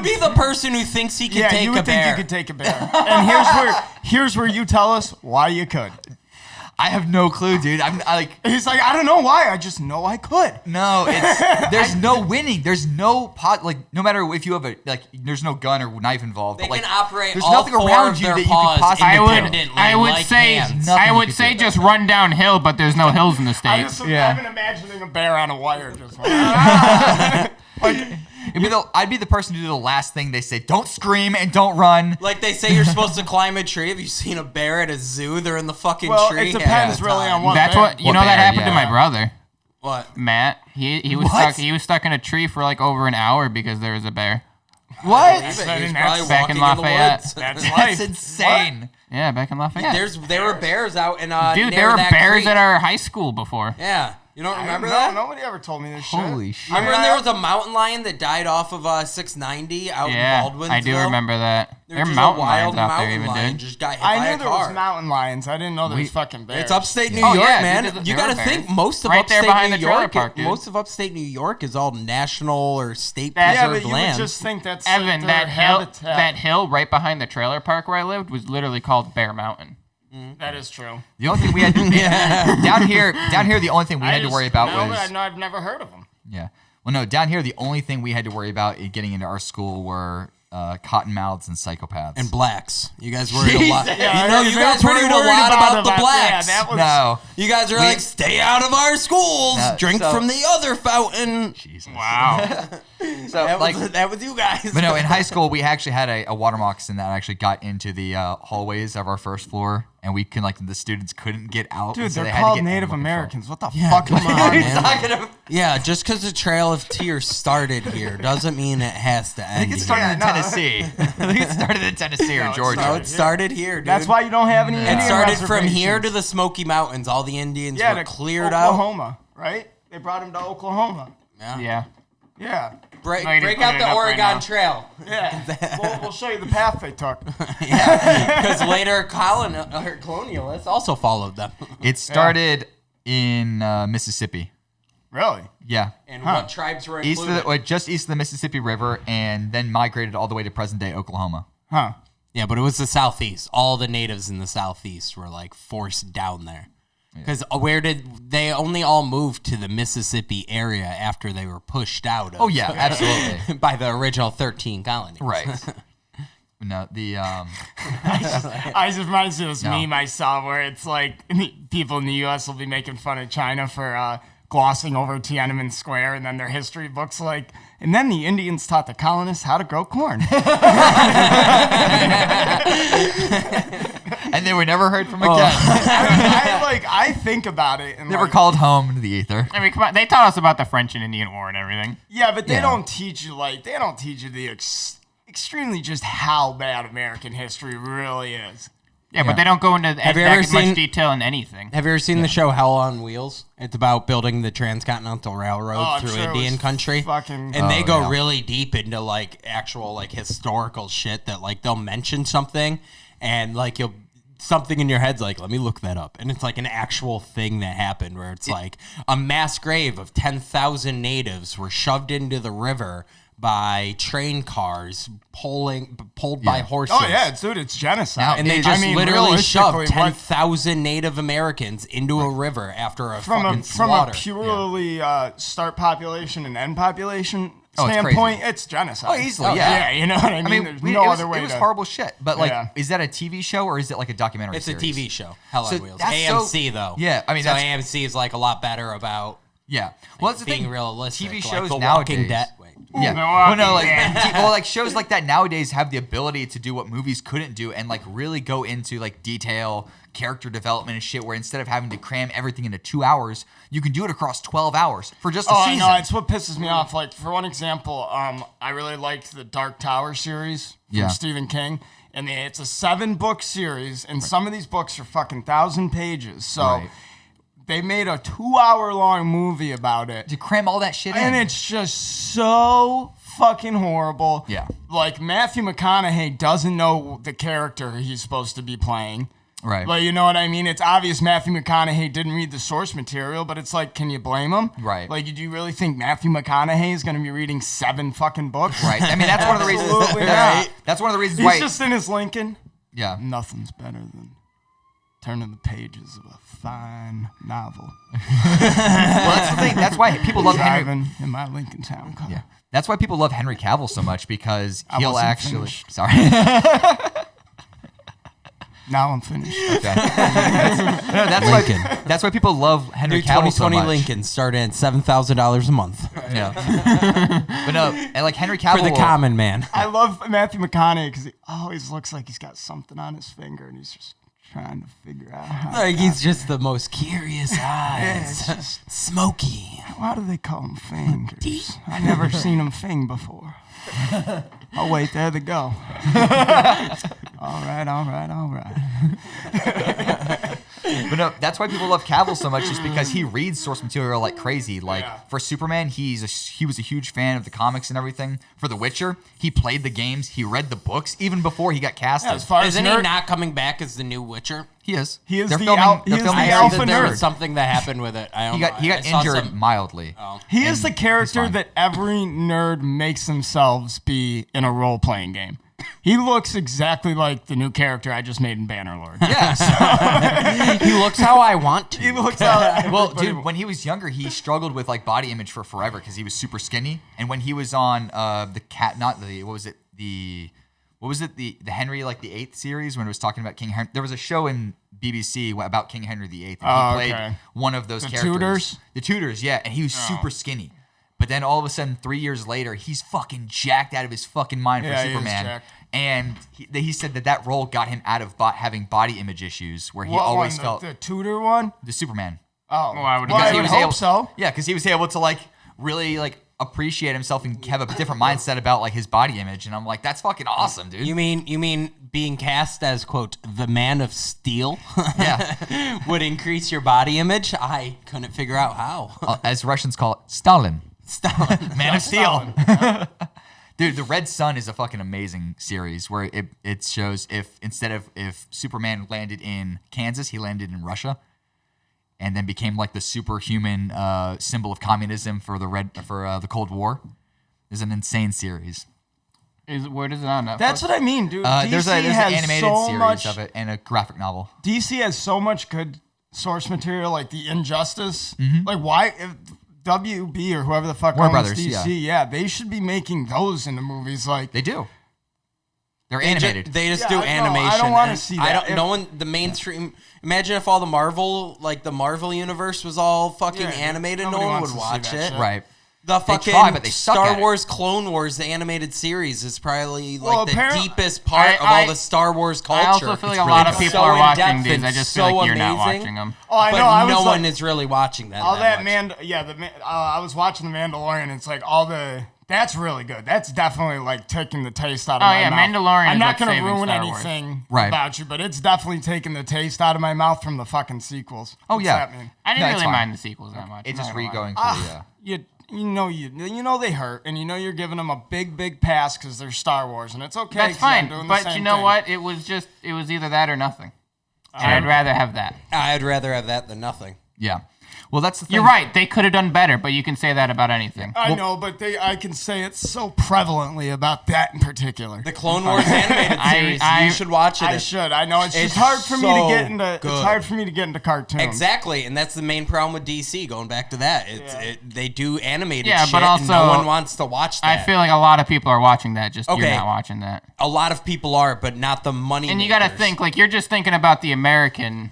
be the person who thinks he can take you a would think bear. you could take a bear. And here's where you tell us why you could. I have no clue, dude. He's like, I don't know why. I just know I could. No, there's no winning. There's no no matter if you have there's no gun or knife involved. They but, can operate there's all nothing four around of you their that you paws could possibly independently. I would like say hands. Nothing I you would could say do. just run downhill, but there's no hills in the I'm state. imagining a bear on a wire just like, I'd be the person to do the last thing they say. Don't scream and don't run. Like they say you're supposed to climb a tree. Have you seen a bear at a zoo? They're in the fucking well, tree. it depends really on what That's bear. what you What know. That bear, happened to yeah. my brother, What? Matt. He was What? stuck. He was stuck in a tree for like over an hour because there was a bear. What? He was that's probably back in walking Lafayette. the woods. That's That's life. insane. Yeah, back in Lafayette. There were bears out in Dude, near there were that bears creek. at our high school before. Yeah. You don't remember No, that? nobody ever told me this shit. Holy shit. Remember when there was a mountain lion that died off of 690 out in Baldwinsville? I do remember that. There There are was just mountain a wild lions out there mountain even, lion dude. just got hit I by knew a there car. was mountain lions. I didn't know there was fucking bears. It's upstate New Oh, York, yeah, man. dude, the You got to bear think bears. most of Right there upstate behind New the trailer York, park, dude. most of upstate New York is all national or state Yeah, preserved but you land. would just think that's Evan, their habitat. that hill right behind the trailer park where I lived was literally called Bear Mountain. That is true. The only thing we had down here, the only thing we had to worry about was I've never heard of them. yeah. Well, no, down here the only thing we had to worry about in getting into our school were cottonmouths and psychopaths. and blacks. You guys worried a lot. Yeah, you know, you guys worried a lot about the blacks. Yeah, that was, no, You guys are like, stay out of our schools. No, Drink so- from the other fountain. Jesus. Wow. So That was you guys. but no, in high school we actually had a water moccasin that actually got into the hallways of our first floor, and the students couldn't get out. dude, so they're they had to called get Native animal control. Americans. What the Yeah, fuck come am on, I man. Talking of- Yeah, just because the Trail of Tears started here doesn't mean it has to I end think it here. started in no. Tennessee. I think it started in Tennessee or No, it Georgia. No, it started here, dude. That's why you don't have any Indian it started from here to reservations. the Smoky Mountains. All the Indians yeah, were to cleared out. Oklahoma, right? They brought him to Oklahoma. Yeah. Yeah. Break No, you didn't put out it the up right Oregon now. Trail. Yeah. we'll show you the path they took. Because later colonialists also followed them. It started in Mississippi. Really? Yeah. And what tribes were East included? of just east of the Mississippi River, and then migrated all the way to present day Oklahoma. Huh. Yeah, but it was the southeast. All the natives in the southeast were like forced down there. Because where did they only all moved to the Mississippi area after they were pushed out of? Oh yeah, absolutely. by the original 13 colonies. Right. No, the I just reminds me of this No. meme I saw where it's like people in the U.S. will be making fun of China for glossing over Tiananmen Square, and then their history books like, and then the Indians taught the colonists how to grow corn. and they were never heard from again. I think about it and They were called home to the ether. I mean, come on. They taught us about the French and Indian War and everything. yeah, but they Yeah. don't teach you the extremely just how bad American history really is. Yeah, but they don't go into Have you ever that much seen- detail in anything. Have you ever seen the show Hell on Wheels? It's about building the transcontinental railroad I'm through sure it Indian was country. fucking- And they go yeah. really deep into like actual like historical shit that like they'll mention something and like you'll something in your head's like, let me look that up. And it's like an actual thing that happened where it's like a mass grave of 10,000 natives were shoved into the river by train cars pulled by horses. Oh yeah, dude, it's genocide. And they just literally shoved realistically, 10,000 Native Americans into a river after a from fucking a slaughter. purely start population and end population Oh, it's standpoint, crazy. it's genocide. Oh, easily, yeah. You know what I mean? I mean, There's it no was, other way it was to. horrible shit. But like, Yeah. is that a TV show or is it like a documentary? It's a series? TV show, Hell on So Wheels. that's AMC though. Yeah, I mean, so that's- AMC is like a lot better about Yeah. Well, that's the being thing. realistic. TV like shows The nowadays. Walking Dead. Wait. Yeah. The Well, no, like, Walking like shows like that nowadays have the ability to do what movies couldn't do and like really go into like detail, character development and shit. Where instead of having to cram everything into 2 hours, you can do it across 12 hours for just a Oh, season. no, it's what pisses me off. Like, for one example, I really liked the Dark Tower series from Yeah. Stephen King. And it's a 7-book series, and some of these books are fucking 1,000 pages. So Right. they made a 2-hour-long movie about it. to cram all that shit in. And it's just so fucking horrible. Yeah. Like, Matthew McConaughey doesn't know the character he's supposed to be playing. right. Like, you know what I mean? It's obvious Matthew McConaughey didn't read the source material, but it's like, can you blame him? Right. Like, do you really think Matthew McConaughey is going to be reading 7 fucking books? Right. I mean, that's one of the reasons. Absolutely that's, not. that's one of the reasons He's why. just in his Lincoln. yeah. Nothing's better than turning the pages of a fine novel. Well, that's the thing. That's why people love Henry. Driving in my Lincoln Town car. Yeah. That's why people love Henry Cavill so much because I he'll wasn't actually. finished. Sorry. Now I'm finished. Okay. No, that's Lincoln. why. That's why people love Henry New Cavill so 2020 much. Lincoln started at $7,000 a month Yeah. But no, and like Henry Cavill. for the common man. I love Matthew McConaughey because he always looks like he's got something on his finger and he's just trying to figure out how. Like he's just the most curious it's eyes. just- Smoky. Why do they call them fingers? I've never seen them fing before. Oh, wait, there they go. All right. But no, that's why people love Cavill so much, is because he reads source material like crazy. Like for Superman, he was a huge fan of the comics and everything. For The Witcher, he played the games, he read the books even before he got casted. As far as Isn't he not coming back as the new Witcher? He is. He is They're the filming- al- he they're is filming the season alpha There nerd. was something that happened with it. I don't He know. got I saw injured some- mildly. Oh. He is And the he's character fine. that every nerd makes themselves be in a role-playing game. He looks exactly like the new character I just made in Bannerlord. Yes. He looks how I want to. He looks out. Well, dude, when he was younger, he struggled with like body image for forever because he was super skinny. And when he was on the Henry like the Eighth series, when it was talking about King Henry, there was a show in BBC about King Henry the Eighth, and he played one of those characters. Tudors? The Tudors, yeah, and he was super skinny. But then all of a sudden, 3 years later, he's fucking jacked out of his fucking mind for Yeah, he is Superman. jacked. And he said that role got him out of having body image issues, where he What always one? felt The Tudor one? the Superman. Oh, Well, I would well, guess I he would was hope able, so. Yeah, because he was able to like really like appreciate himself and have a different mindset about like his body image. And I'm like, that's fucking awesome, dude. You mean being cast as quote the Man of Steel? Yeah. Would increase your body image? I couldn't figure out how. As Russians call it, Stalin. Stalin. Man of Steel. Dude, The Red Sun is a fucking amazing series where it shows if Superman landed in Kansas, he landed in Russia, and then became like the superhuman symbol of communism for the Cold War. It's an insane series. Where does it on Netflix? That's what I mean, dude. DC There's an has animated so series much, of it and a graphic novel. DC has so much good source material, like the Injustice. Like, why? If WB or whoever the fuck Warner owns Brothers, DC, yeah, they should be making those into movies. Like, They do. They're animated. They just Yeah, do I know. animation. I don't wanna and see I that. don't. No one. The mainstream. Imagine if all the Marvel universe was all fucking Yeah, animated. No nobody one wants would to see watch that it. shit. Right. The They fucking try, but they suck Star at it. Wars Clone Wars, the animated series, is probably Well, like the apparently- deepest part of all the Star Wars culture. I also feel like It's a lot really of people so are watching in-depth these. and I just so feel like you're not amazing. watching them. oh, I But know. I no was one like, is really watching that. all that much. I was watching the Mandalorian. It's like all the. That's really good. That's definitely like taking the taste out of my yeah, mouth. Mandalorian I'm is not what's gonna saving ruin Star Wars. anything Right. about you, but it's definitely taking the taste out of my mouth from the fucking sequels. Oh, What's yeah. that mean? I didn't No, it's really fine. mind the sequels that much. It's I'm just not gonna lie. re-going for the. You know they hurt, and you know you're giving them a big pass because they're Star Wars, and it's okay. That's 'cause I'm fine, doing the but same you know thing. what? It was either that or nothing. And I'd rather have that. I'd rather have that than nothing. Yeah. Well, that's the thing. You're right. They could have done better, but you can say that about anything. I know, but I can say it so prevalently about that in particular. The Clone Wars animated series. You should watch it. I should. I know it's It's just hard for me to so get into. It's good. hard for me to get into cartoons. Exactly, and that's the main problem with DC. Going back to that, they do animated Yeah, shit, but and no also, one wants to watch that. I feel like a lot of people are watching that. Just Okay. you're not watching that. a lot of people are, but not the money. And you got to think like you're just thinking about the American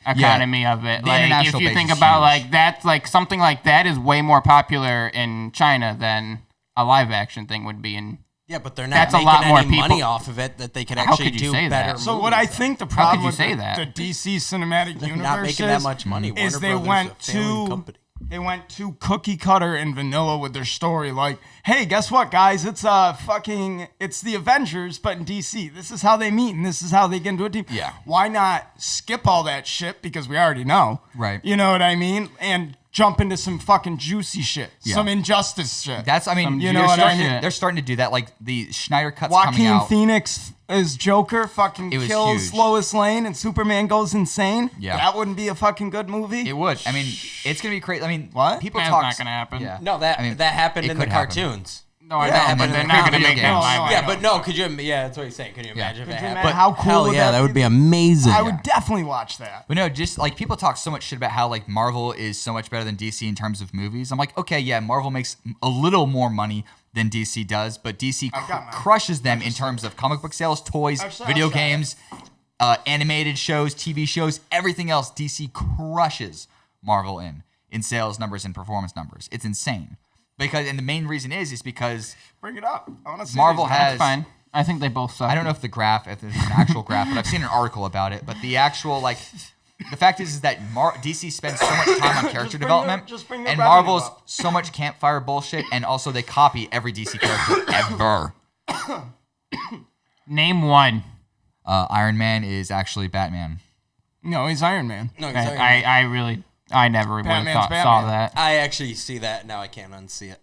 economy of it. The Like if international you base think is about huge. like that's like something like that is way more popular in China than a live action thing would be in. Yeah, but they're not That's a making lot more any money people. off of it that they could How actually could you do say better. that? So movies what I on. think the could problem you with say the, that? the DC cinematic They're universe not making that much money. is Warner they Brothers went is a failing too company. they went too cookie cutter and vanilla with their story. Like, hey, guess what, guys? It's the Avengers, but in DC. This is how they meet and this is how they get into a team. Yeah. Why not skip all that shit because we already know? Right. You know what I mean? And jump into some fucking juicy shit, Yeah. some Injustice shit. That's, I mean, You they're know what I starting mean? to- they're starting to do that. Like the Schneider cuts coming Joaquin out. Phoenix as Joker fucking It was kills huge. Lois Lane and Superman goes insane. Yeah. That wouldn't be a fucking good movie. It would. I mean, it's gonna be crazy. I mean, What? people That's talk. not gonna happen. Yeah. No, that I mean, that happened it in the could happen. cartoons. No, I Yeah, know, and but then they're the not going to video make that games. live. No, I Yeah, know. but no, could you? Yeah, that's what he's saying. Could you imagine if it Could you happened? imagine how cool Hell would yeah, that would be amazing. I would definitely watch that. But no, just like people talk so much shit about how like Marvel is so much better than DC in terms of movies. I'm like, okay, yeah, Marvel makes a little more money than DC does, but DC I've got mine. crushes them in terms of comic book sales, toys, video I've got it. games, animated shows, TV shows, everything else. DC crushes Marvel in sales numbers and performance numbers. It's insane. And the main reason is because Bring it up. I want to see Marvel these. has. That's fine. I think they both suck. I don't know if there's an actual graph, but I've seen an article about it. But the actual the fact is that DC spends so much time on character development, just bring the and revenue Marvel's up. so much campfire bullshit, and also they copy every DC character ever. Name one. Iron Man is actually Batman. No, he's Iron Man. No, he's Iron Man. I never would have Batman's saw Batman. that. I actually see that now. I can't unsee it.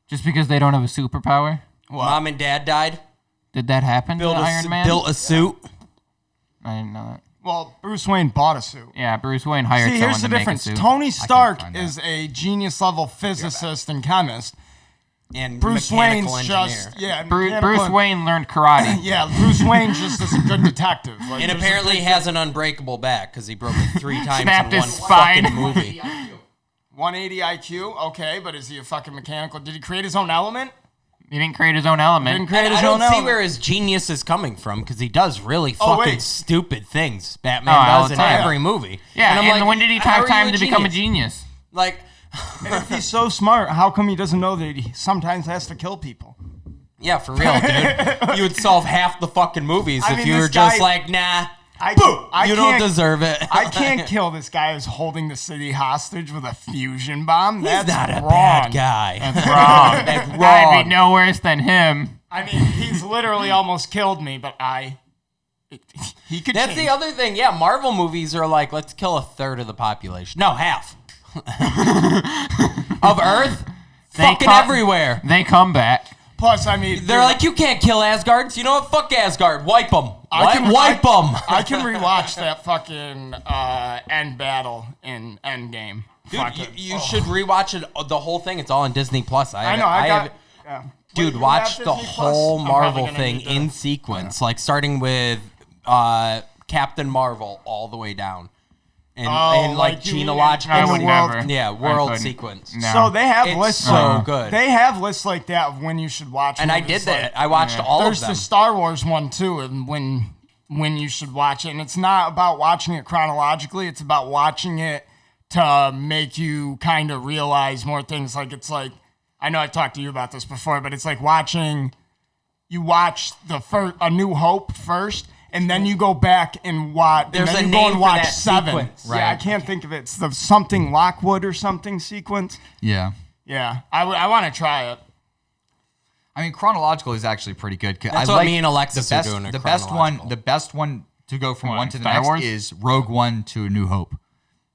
Just because they don't have a superpower? Mom and Dad died. Did that happen to Iron Man? Built a suit. I didn't know that. Well, Bruce Wayne bought a suit. Yeah, Bruce Wayne hired See, someone here's the to make a difference. suit. Tony Stark find that. is a genius-level physicist and chemist. And Bruce mechanical Wayne's engineer. just Bruce Wayne learned karate. Yeah, Bruce Wayne just is a good detective. Like, And there's apparently has an unbreakable back because he broke it 3 times Snapped in his one spine. fucking movie. 180 IQ. Okay, but is he a fucking mechanical? Did he create his own element? He didn't create his own element. Didn't create And his I own don't see element. where his genius is coming from because he does really Oh, fucking wait. stupid things. Batman all does the in time. every movie. Yeah, and I'm and like, when did he how have are time you to become a genius? Like, And if he's so smart, how come he doesn't know that he sometimes has to kill people? yeah, for real, dude. You would solve half the fucking movies I if mean, you this were just guy- like, nah, I you don't can't- deserve it. I can't kill this guy who's holding the city hostage with a fusion bomb. He's That's not a wrong. bad guy. That's wrong. That's I'd wrong. be no worse than him. I mean, he's literally almost killed me, but he could That's change. the other thing. Yeah, Marvel movies are like, let's kill a third of the population. No, half. Of Earth? Fucking come- everywhere. They come back. Plus, I mean, They're like, you can't kill Asgards. You know what? Fuck Asgard. Wipe them. Wipe them. I can rewatch that fucking end battle in Endgame. Dude, Fuck it. you should rewatch it, the whole thing. It's all on Disney Plus. I know. I got. have- Yeah. Dude, Wait, you watch have the Disney Plus? whole I'm probably Marvel gonna thing need to- in sequence, like starting with Captain Marvel all the way down, and like like you mean genealogical. I in would the world- never. Yeah, I world couldn't. sequence. No. So they have It's lists. so good. They have lists like that of when you should watch. And I movies, did that. like- I watched all of There's them. the Star Wars one too, and when you should watch it. And it's not about watching it chronologically. It's about watching it to make you kind of realize more things. Like it's like I know I talked to you about this before, but it's like watching. You watch A New Hope first, and then you go back and watch. There's and then a you name go and for watch that 7. sequence. Yeah, I Right. can't think of it. It's the something Lockwood or something sequence. Yeah. Yeah, I want to try it. I mean, chronological is actually pretty good. That's I what like me and Alexis the are best, doing. The best one, to go from What, one to the Star next Wars? is Rogue One to A New Hope,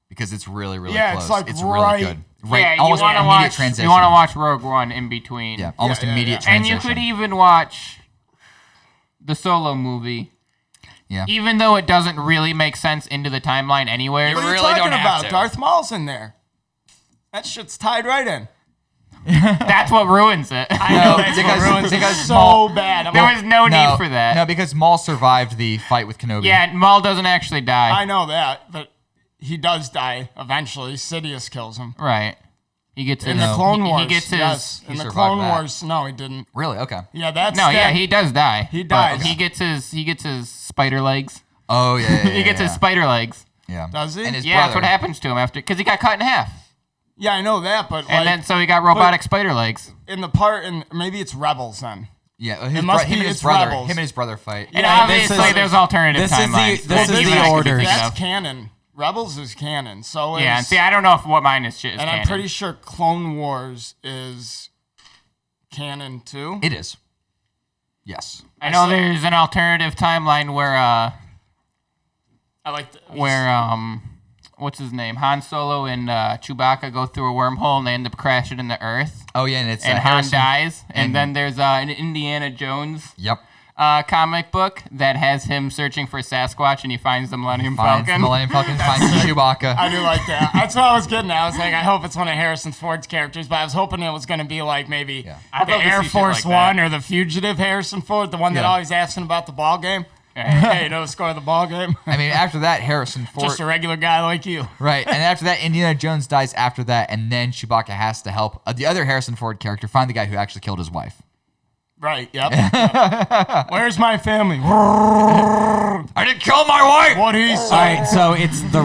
because it's really, really Yeah, close. it's like it's right- really good. Right, Yeah, you almost want to immediate watch. transition. You want to watch Rogue One in between. Yeah, almost yeah, immediate yeah. And transition. you could even watch the Solo movie, Yeah. even though it doesn't really make sense into the timeline anywhere. What are you really talking don't have about? to. Darth Maul's in there. That shit's tied right in. That's what ruins it. I know that's because- what ruins it because so Maul- bad. I'm There like, was no need for that. No, because Maul survived the fight with Kenobi. Yeah, Maul doesn't actually die. I know that, but he does die eventually. Sidious kills him. Right. He gets In his, the Clone he Wars, gets his. yes. In He the survived Clone that. Wars, no, he didn't. Really? Okay. Yeah, that's No, yeah, that- he does die. He but dies. He gets his spider legs. Oh yeah. He gets his spider legs. Yeah. Does he? And his Yeah, that's brother. what happens to him after, because he got cut in half, Yeah, I know that, but and like then so he got robotic spider legs. in the part, and maybe it's Rebels then. Yeah. It must him be and his it's brother. Rebels. Him and his brother fight. And Yeah, obviously, there's alternative this is the- timelines. this That's is even the I can order. think That's of. canon. Rebels is canon. So Yeah, and is, see, I don't know if what mine is shit is and canon. I'm pretty sure Clone Wars is canon too. It is. Yes. I know there's an alternative timeline where I like the, what's his name? Han Solo and Chewbacca go through a wormhole and they end up crashing into Earth. Oh yeah, and it's And Han Harrison. dies. And and- then there's an Indiana Jones Yep. comic book that has him searching for Sasquatch and he finds the Millennium Finds the Falcon. Millennium Falcon. Finds Chewbacca. I do like that. That's what I was getting at. I was like, I hope it's one of Harrison Ford's characters, but I was hoping it was going to be like maybe Yeah. I'd the love to Air see shit Force like that. One or the Fugitive Harrison Ford, the one that Yeah. always asking about the ball game. Hey, you know the score of the ball game? I mean, after that, Harrison Ford. Just a regular guy like you. Right, and after that, Indiana Jones dies after that, and then Chewbacca has to help the other Harrison Ford character find the guy who actually killed his wife. Right, yep. Where's my family? I didn't kill my wife! What he All say? right, so it's the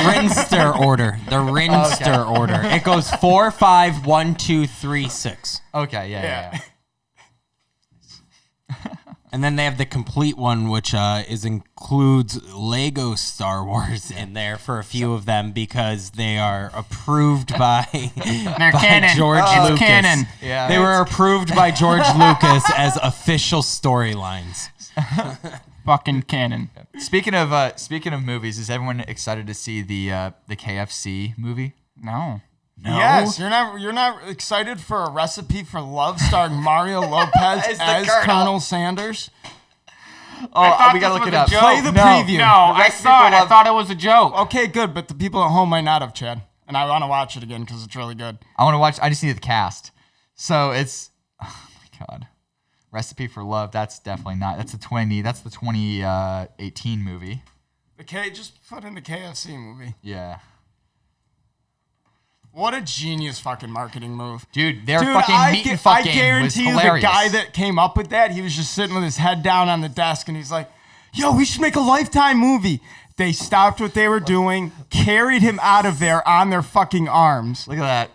Rinster order. The Rinster order. It goes 4, 5, 1, 2, 3, 6. Okay, yeah. And then they have the complete one, which includes Lego Star Wars in there for a few of them because they are approved by, They're by canon. George It's Lucas. canon. They were approved by George Lucas as official storylines. fucking canon. Speaking of movies, is everyone excited to see the KFC movie? No. Yes, you're not excited for A Recipe for Love starring Mario Lopez as Colonel Sanders? Oh, we gotta look it up. Play the preview. No, I thought it was a joke. Okay, good, but the people at home might not have, Chad. And I want to watch it again because it's really good. I want to watch. I just need the cast. So it's, oh my god, Recipe for Love. That's definitely not. That's the 2018 movie. Just put in the KFC movie. Yeah. What a genius fucking marketing move. Dude, their fucking meat and fuck game was guarantee you hilarious. the guy that came up with that, he was just sitting with his head down on the desk and he's like, yo, we should make a Lifetime movie. They stopped what they were doing, carried him out of there on their fucking arms. Look at that.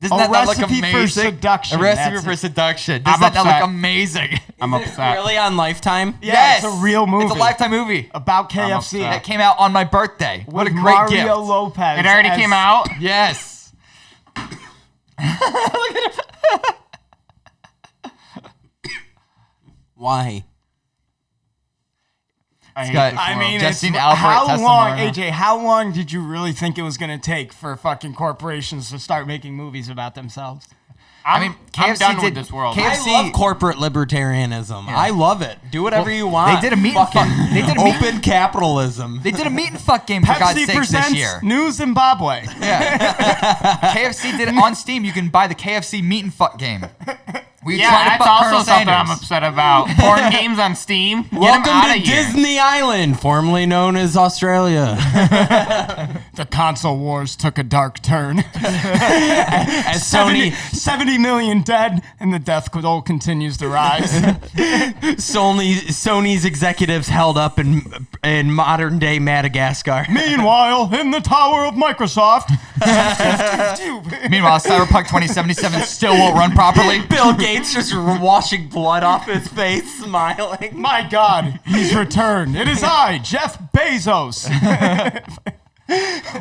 Doesn't A that not look Recipe for amazing? Seduction, A Recipe that's for it. Seduction. Doesn't I'm that not look upset. amazing? I'm Is it upset. really on Lifetime? Yeah, it's a real movie. It's a Lifetime movie. About KFC. upset. That came out on my birthday. What a With great Mario gift. Lopez. It already as- came out. Yes. Why? I hate got- this I world. mean, Justine it's, Albert, how Tessa long, Moreno. AJ, how long did you really think it was going to take for fucking corporations to start making movies about themselves? I'm KFC done did- with this world. KFC I love corporate libertarianism. I love it. Do whatever you want. they did a meat and fuck- they did a meat- open capitalism. They did a meat and fuck game for God's Pepsi sakes presents this year. New Zimbabwe. Yeah. KFC did it on Steam. You can buy the KFC meat and fuck game. We Yeah, tried to that's fuck also Colonel something I'm Sanders. upset about. Porn games on Steam. Get 'em Welcome outta to here. Disney Island, formerly known as Australia. The console wars took a dark turn. As Sony 70 million dead, and the death toll continues to rise. Sony's executives held up in modern day Madagascar. Meanwhile, in the tower of Microsoft. Meanwhile, Cyberpunk 2077 still won't run properly. Bill Gates just washing blood off his face, smiling. My God, he's returned. It is I, Jeff Bezos.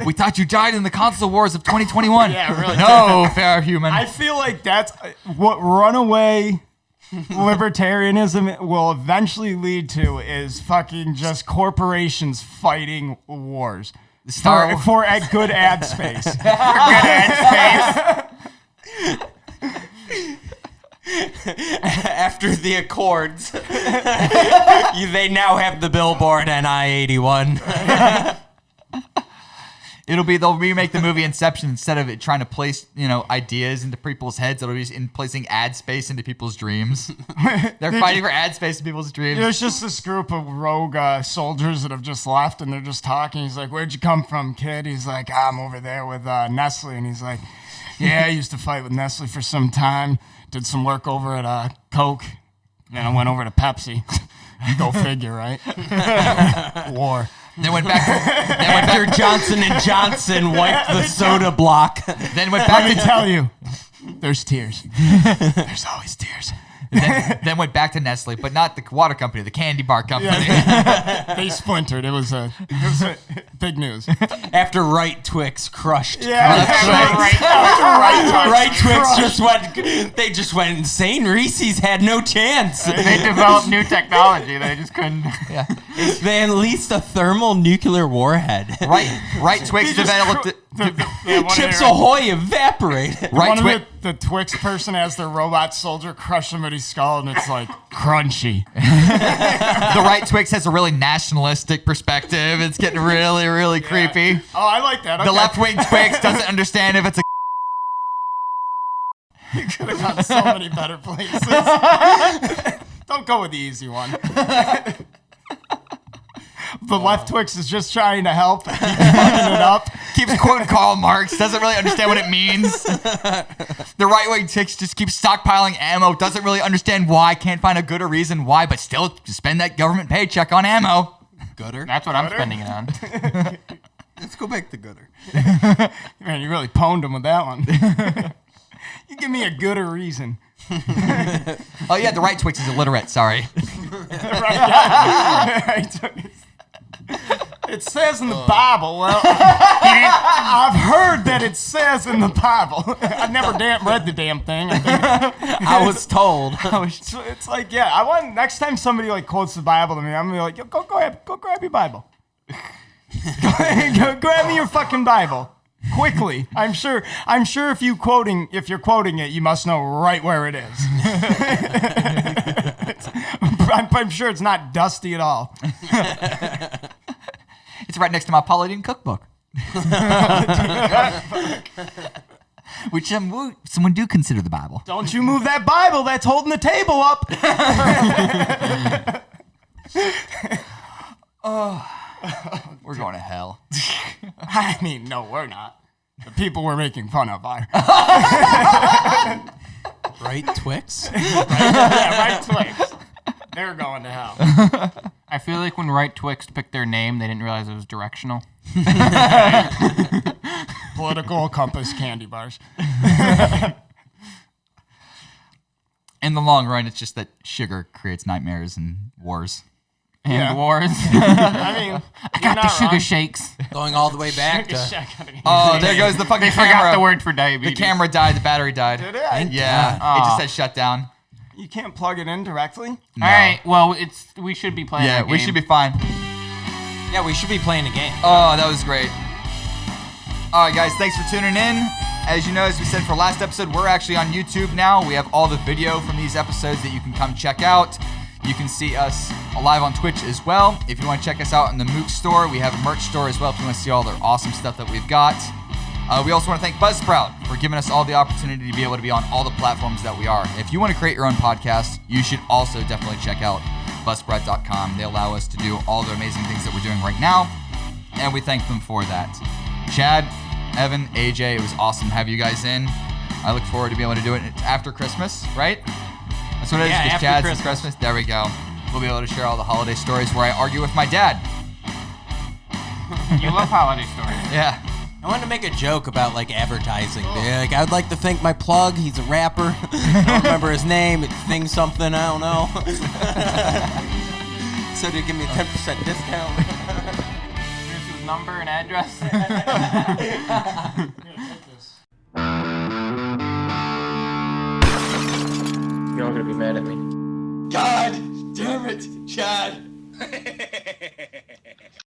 We thought you died in the console wars of 2021. Yeah, really. No, fair human. I feel like that's what runaway libertarianism will eventually lead to is fucking just corporations fighting wars. Star- For a good ad space. After the Accords, they now have the billboard on I-81. They'll remake the movie Inception instead of it trying to place, ideas into people's heads. It'll be in placing ad space into people's dreams. They're fighting for ad space in people's dreams. There's just this group of rogue soldiers that have just left, and they're just talking. He's like, "Where'd you come from, kid?" He's like, "I'm over there with Nestle." And he's like, "Yeah, I used to fight with Nestle for some time. Did some work over at Coke. Then I went over to Pepsi." Go figure, right? War. Then went back. After Johnson & Johnson wiped the soda block. Then went Let me back tell you, there's tears. There's always tears. then went back to Nestle, but not the water company, the candy bar company. They splintered. It was a big news. After Right Twix crushed. Yeah, Right Twix just went insane. Reese's had no chance. They developed new technology. They just couldn't. Yeah. They unleashed a thermonuclear warhead. Right Twix developed it. Chips Ahoy evaporated. Right One Twix. of the Twix person has their robot soldier crush somebody's skull, and it's like crunchy. The right Twix has a really nationalistic perspective. It's getting really, really creepy. Oh, I like that. Okay. The left wing Twix doesn't understand if it's a. You could have gone so many better places. Don't go with the easy one. The left Twix is just trying to help. Keep fucking it up. Keeps quoting Karl Marx, doesn't really understand what it means. The right wing Twix just keeps stockpiling ammo, doesn't really understand why, can't find a good or reason why, but still spend that government paycheck on ammo. Gooder. That's what I'm spending it on. Let's go back to Gooder. Man, you really pwned him with that one. You give me a good or reason. Oh yeah, the right Twix is illiterate, sorry. Right. It says in the Bible. Well, I've heard that it says in the Bible. I've never read the damn thing. I was told. It's like, yeah, I want next time somebody like quotes the Bible to me, I'm gonna be like, Yo, go grab your Bible. Go grab me your fucking Bible quickly. I'm sure if you're quoting it, you must know right where it is. I'm sure it's not dusty at all. It's right next to my Paula Deen cookbook. Which someone do consider the Bible. Don't you move that Bible that's holding the table up. We're going to hell. I mean, no, we're not. The people we're making fun of are. Right, Twix? Right Twix. They're going to hell. I feel like when Right Twixt picked their name, they didn't realize it was directional. Political compass candy bars. In the long run, it's just that sugar creates nightmares and wars. And wars. I mean, I got the sugar shakes. Going all the way back to... Oh, there goes the fucking They camera. forgot the word for diabetes. The camera died. The battery died. Did it? Yeah, it just said shut down. You can't plug it in directly? No. All right, well, we should be playing. Yeah, our we game. should be fine. Yeah, we should be playing a game. Oh, that was great. All right, guys, thanks for tuning in. As you know, as we said for last episode, we're actually on YouTube now. We have all the video from these episodes that you can come check out. You can see us live on Twitch as well. If you want to check us out in the Mooks store, we have a merch store as well if you want to see all their awesome stuff that we've got. We also want to thank Buzzsprout for giving us all the opportunity to be able to be on all the platforms that we are. If you want to create your own podcast, you should also definitely check out Buzzsprout.com. They allow us to do all the amazing things that we're doing right now, and we thank them for that. Chad, Evan, AJ, it was awesome to have you guys in. I look forward to being able to do it after Christmas, right? That's what it is. Yeah, Because after Chad's Christmas. There we go. We'll be able to share all the holiday stories where I argue with my dad. You love holiday stories. Yeah. I wanted to make a joke about like advertising. Like, I'd like to thank my plug. He's a rapper. I don't remember his name. It's Thing something. I don't know. So they give me a 10% discount. Here's his number and address. You're all gonna be mad at me. God damn it, Chad.